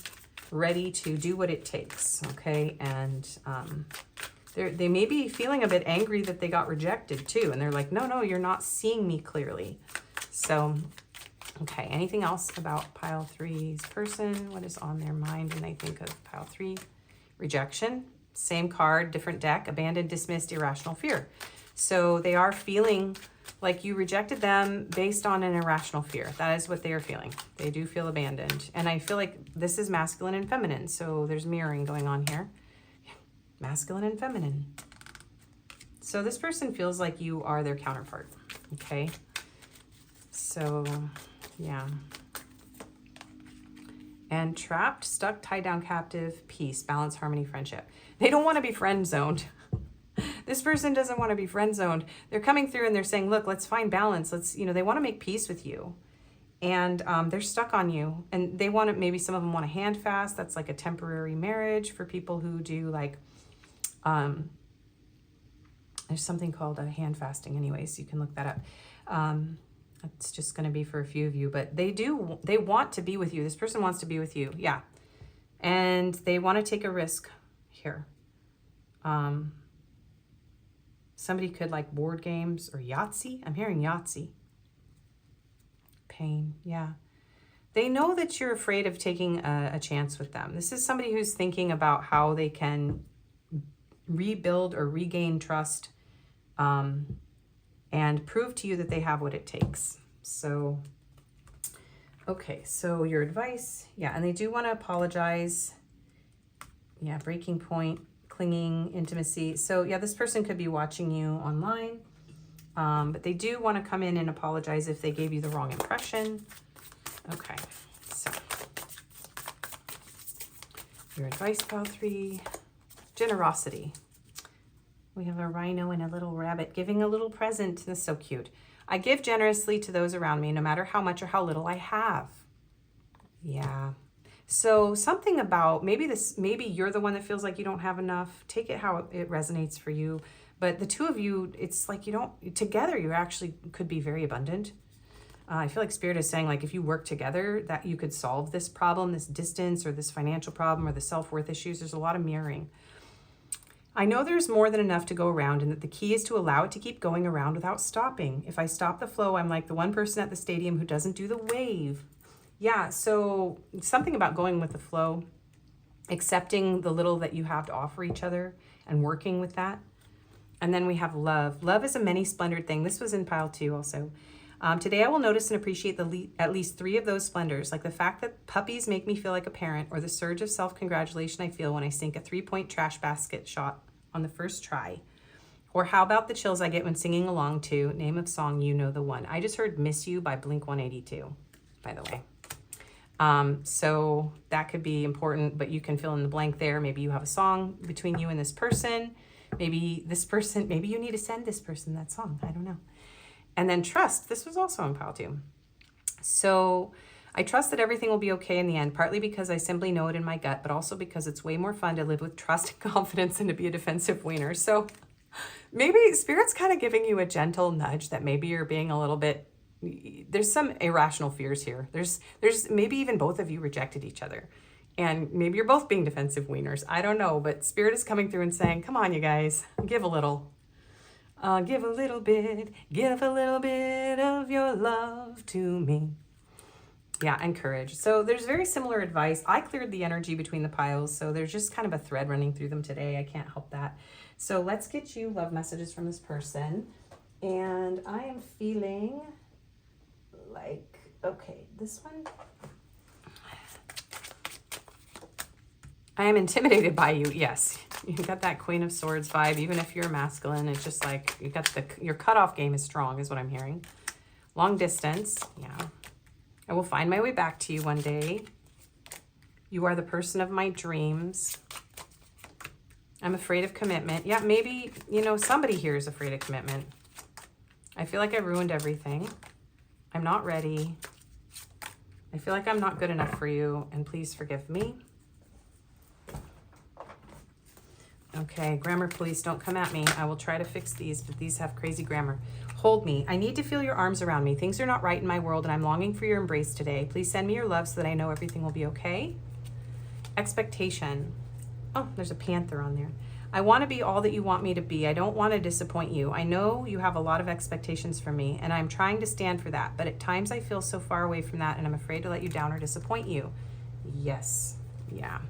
ready to do what it takes. Okay, and they may be feeling a bit angry that they got rejected too, and they're like, no, you're not seeing me clearly. So. Okay, anything else about pile 3's person? What is on their mind when they think of pile 3? Rejection, same card, different deck, abandoned, dismissed, irrational fear. So they are feeling like you rejected them based on an irrational fear. That is what they are feeling. They do feel abandoned. And I feel like this is masculine and feminine. So there's mirroring going on here. Masculine and feminine. So this person feels like you are their counterpart. Okay. So... yeah. And trapped, stuck, tied down, captive, peace, balance, harmony, friendship. They don't want to be friend zoned. This person doesn't want to be friend zoned. They're coming through and they're saying, look, let's find balance. Let's, they want to make peace with you. And they're stuck on you. And they want to, maybe some of them want a hand fast. That's like a temporary marriage for people who do like, there's something called a hand fasting anyways. You can look that up. It's just going to be for a few of you, but they want to be with you. This person wants to be with you. Yeah. And they want to take a risk here. Somebody could like board games or Yahtzee. I'm hearing Yahtzee. Pain. Yeah. They know that you're afraid of taking a chance with them. This is somebody who's thinking about how they can rebuild or regain trust, and prove to you that they have what it takes. So, okay, so your advice, yeah, and they do want to apologize. Yeah, breaking point, clinging, intimacy. So, yeah, this person could be watching you online, but they do want to come in and apologize if they gave you the wrong impression. Okay, so your advice, pile 3, generosity. We have a rhino and a little rabbit giving a little present. That's so cute. I give generously to those around me, no matter how much or how little I have. Yeah. So something about, maybe you're the one that feels like you don't have enough. Take it how it resonates for you. But the two of you, it's like together you actually could be very abundant. I feel like Spirit is saying, like, if you work together, that you could solve this problem, this distance or this financial problem or the self-worth issues. There's a lot of mirroring. I know there's more than enough to go around, and that the key is to allow it to keep going around without stopping. If I stop the flow, I'm like the one person at the stadium who doesn't do the wave. Yeah, so something about going with the flow, accepting the little that you have to offer each other and working with that. And then we have love. Love is a many splendored thing. This was in pile 2 also. Today I will notice and appreciate at least 3 of those splendors, like the fact that puppies make me feel like a parent, or the surge of self-congratulation I feel when I sink a 3-point trash basket shot on the first try. Or how about the chills I get when singing along to name of song, You Know the One. I just heard Miss You by Blink-182, by the way. So that could be important, but you can fill in the blank there. Maybe you have a song between you and this person. Maybe you need to send this person that song. I don't know. And then trust. This was also in pile 2. So I trust that everything will be okay in the end, partly because I simply know it in my gut, but also because it's way more fun to live with trust and confidence than to be a defensive wiener. So maybe Spirit's kind of giving you a gentle nudge that maybe you're being a little bit, there's some irrational fears here. There's maybe even both of you rejected each other. And maybe you're both being defensive wieners. I don't know, but Spirit is coming through and saying, come on, you guys, give a little. Give a little bit of your love to me. Yeah, and courage. So there's very similar advice. I cleared the energy between the piles, so there's just kind of a thread running through them today. I can't help that. So let's get you love messages from this person. And I am feeling like, okay, this one. I am intimidated by you. Yes, you got that Queen of Swords vibe. Even if you're masculine, it's just like you got your cutoff game is strong, is what I'm hearing. Long distance, yeah. I will find my way back to you one day. You are the person of my dreams. I'm afraid of commitment. Yeah, maybe, somebody here is afraid of commitment. I feel like I ruined everything. I'm not ready. I feel like I'm not good enough for you, and please forgive me. Okay, grammar police, don't come at me. I will try to fix these, but these have crazy grammar. Hold me. I need to feel your arms around me. Things are not right in my world, and I'm longing for your embrace today. Please send me your love so that I know everything will be okay. Expectation. Oh, there's a panther on there. I want to be all that you want me to be. I don't want to disappoint you. I know you have a lot of expectations from me, and I'm trying to stand for that. But at times I feel so far away from that, and I'm afraid to let you down or disappoint you. Yes. Yeah.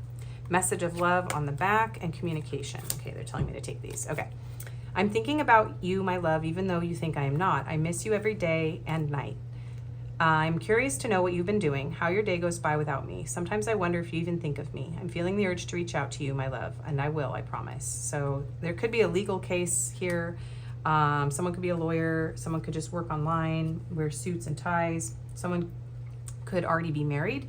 Message of love on the back and communication. Okay, they're telling me to take these. Okay. I'm thinking about you, my love, even though you think I am not. I miss you every day and night. I'm curious to know what you've been doing, how your day goes by without me. Sometimes I wonder if you even think of me. I'm feeling the urge to reach out to you, my love, and I will, I promise. So there could be a legal case here. Someone could be a lawyer. Someone could just work online, wear suits and ties. Someone could already be married.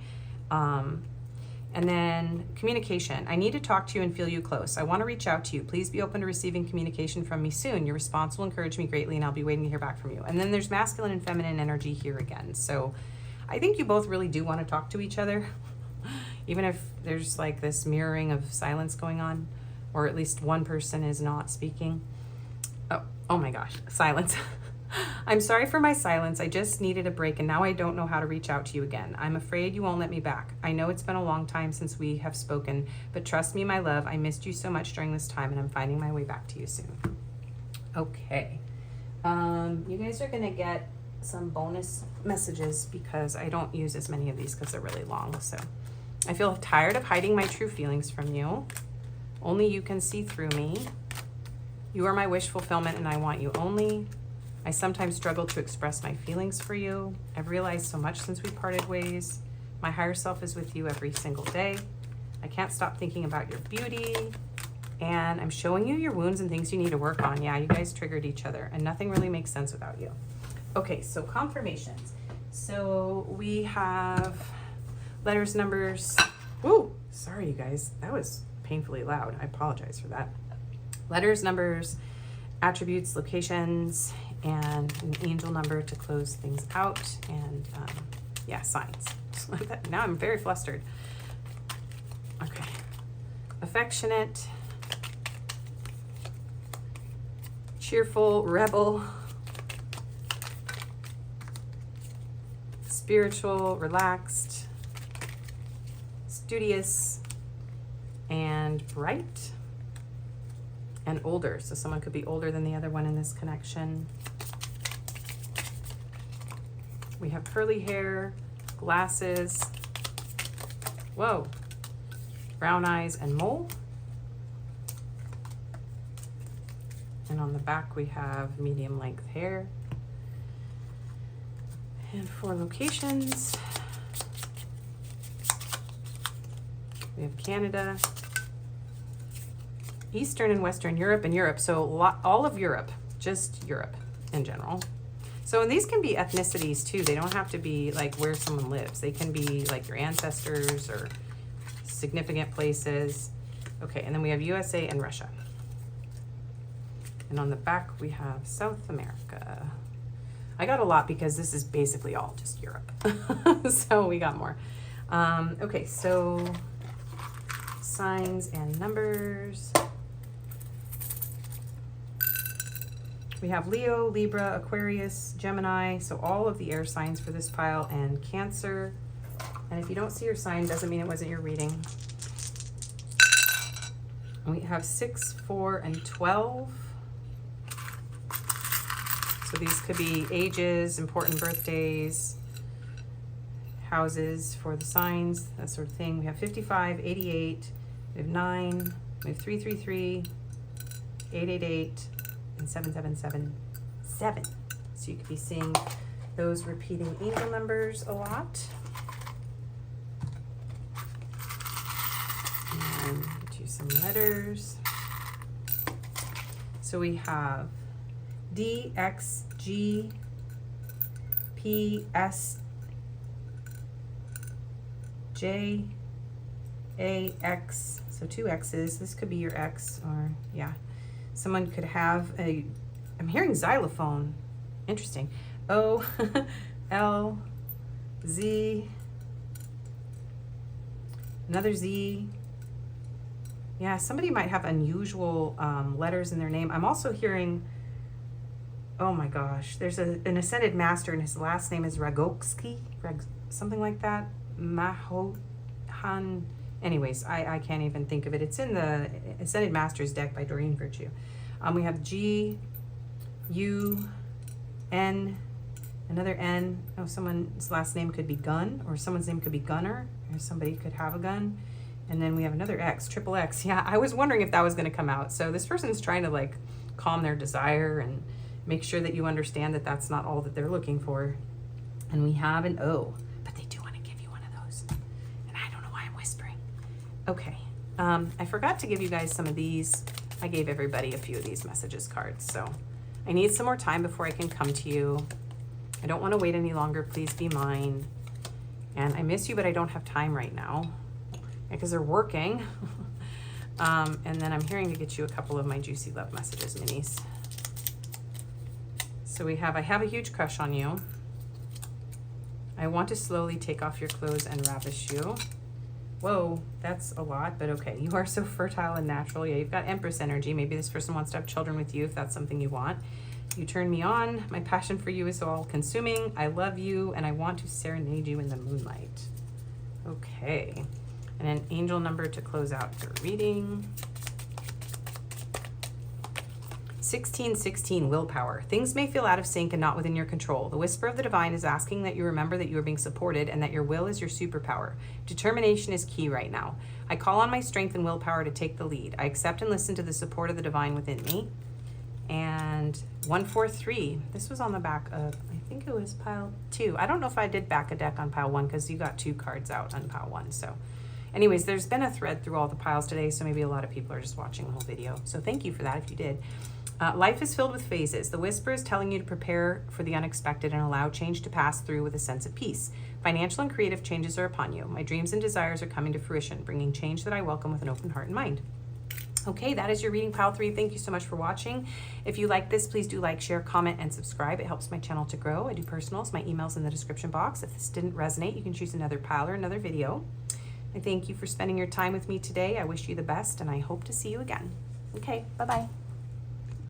And then communication. I need to talk to you and feel you close. I want to reach out to you. Please be open to receiving communication from me soon. Your response will encourage me greatly, and I'll be waiting to hear back from you. And then there's masculine and feminine energy here again. So I think you both really do want to talk to each other, even if there's like this mirroring of silence going on, or at least one person is not speaking. Oh my gosh, silence. I'm sorry for my silence. I just needed a break, and now I don't know how to reach out to you again. I'm afraid you won't let me back. I know it's been a long time since we have spoken, but trust me, my love, I missed you so much during this time, and I'm finding my way back to you soon. Okay. You guys are going to get some bonus messages because I don't use as many of these because they're really long. So I feel tired of hiding my true feelings from you. Only you can see through me. You are my wish fulfillment, and I want you only. I sometimes struggle to express my feelings for you. I've realized so much since we parted ways. My higher self is with you every single day. I can't stop thinking about your beauty. And I'm showing you your wounds and things you need to work on. Yeah, you guys triggered each other, and nothing really makes sense without you. Okay, so confirmations. So we have letters, numbers. Ooh, sorry, you guys. That was painfully loud. I apologize for that. Letters, numbers, attributes, locations, and an angel number to close things out, and yeah, signs. Now I'm very flustered. Okay. Affectionate, cheerful, rebel, spiritual, relaxed, studious, and bright, and older. So someone could be older than the other one in this connection. We have curly hair, glasses, whoa, brown eyes and mole. And on the back we have medium length hair. And 4 locations. We have Canada, Eastern and Western Europe, and Europe. So all of Europe, just Europe in general. So, and these can be ethnicities too. They don't have to be like where someone lives. They can be like your ancestors or significant places. Okay, and then we have USA and Russia. And on the back we have South America. I got a lot because this is basically all just Europe. So we got more. Okay, so signs and numbers. We have Leo, Libra, Aquarius, Gemini, so all of the air signs for this pile, and Cancer. And if you don't see your sign, doesn't mean it wasn't your reading. And we have 6, 4, and 12. So these could be ages, important birthdays, houses for the signs, that sort of thing. We have 55, 88, we have 9, we have 333, 888, and 7777. So you could be seeing those repeating angel numbers a lot. And do some letters. So we have D, X, G, P, S, J, A, X. So 2 X's. This could be your X, or yeah. Someone could have a, I'm hearing xylophone. Interesting. O, L, Z, another Z. Yeah, somebody might have unusual letters in their name. I'm also hearing, oh my gosh, there's an Ascended Master and his last name is Ragoksky, something like that. Mahohan. Anyways, I can't even think of it. It's in the Ascended Masters deck by Doreen Virtue. We have G, U, N, another N. Oh, someone's last name could be Gun, or someone's name could be Gunner, or somebody could have a gun. And then we have another X, triple X. Yeah, I was wondering if that was going to come out. So this person's trying to like calm their desire and make sure that you understand that that's not all that they're looking for. And we have an O, but they do want to give you one of those. And I don't know why I'm whispering. Okay, I forgot to give you guys some of these. I gave everybody a few of these messages cards, so I need some more time before I can come to you. I don't want to wait any longer. Please be mine. And I miss you, but I don't have time right now because they're working. And then I'm hearing to get you a couple of my Juicy Love Messages minis. So we have, I have a huge crush on you. I want to slowly take off your clothes and ravish you. Whoa, that's a lot, but okay. You are so fertile and natural. Yeah, you've got Empress energy. Maybe this person wants to have children with you if that's something you want. You turn me on. My passion for you is so all-consuming. I love you, and I want to serenade you in the moonlight. Okay. And an angel number to close out your reading. 1616, willpower. Things may feel out of sync and not within your control. The whisper of the divine is asking that you remember that you are being supported and that your will is your superpower. Determination is key right now. I call on my strength and willpower to take the lead. I accept and listen to the support of the divine within me. And 143, this was on the back of, I think it was pile 2. I don't know if I did back a deck on pile 1 because you got 2 cards out on pile 1. So anyways, there's been a thread through all the piles today, so maybe a lot of people are just watching the whole video. So thank you for that if you did. Life is filled with phases. The whisper is telling you to prepare for the unexpected and allow change to pass through with a sense of peace. Financial and creative changes are upon you. My dreams and desires are coming to fruition, bringing change that I welcome with an open heart and mind. Okay, that is your reading, pile 3. Thank you so much for watching. If you like this, please do like, share, comment, and subscribe. It helps my channel to grow. I do personals. My email's in the description box. If this didn't resonate, you can choose another pile or another video. I thank you for spending your time with me today. I wish you the best, and I hope to see you again. Okay, bye-bye.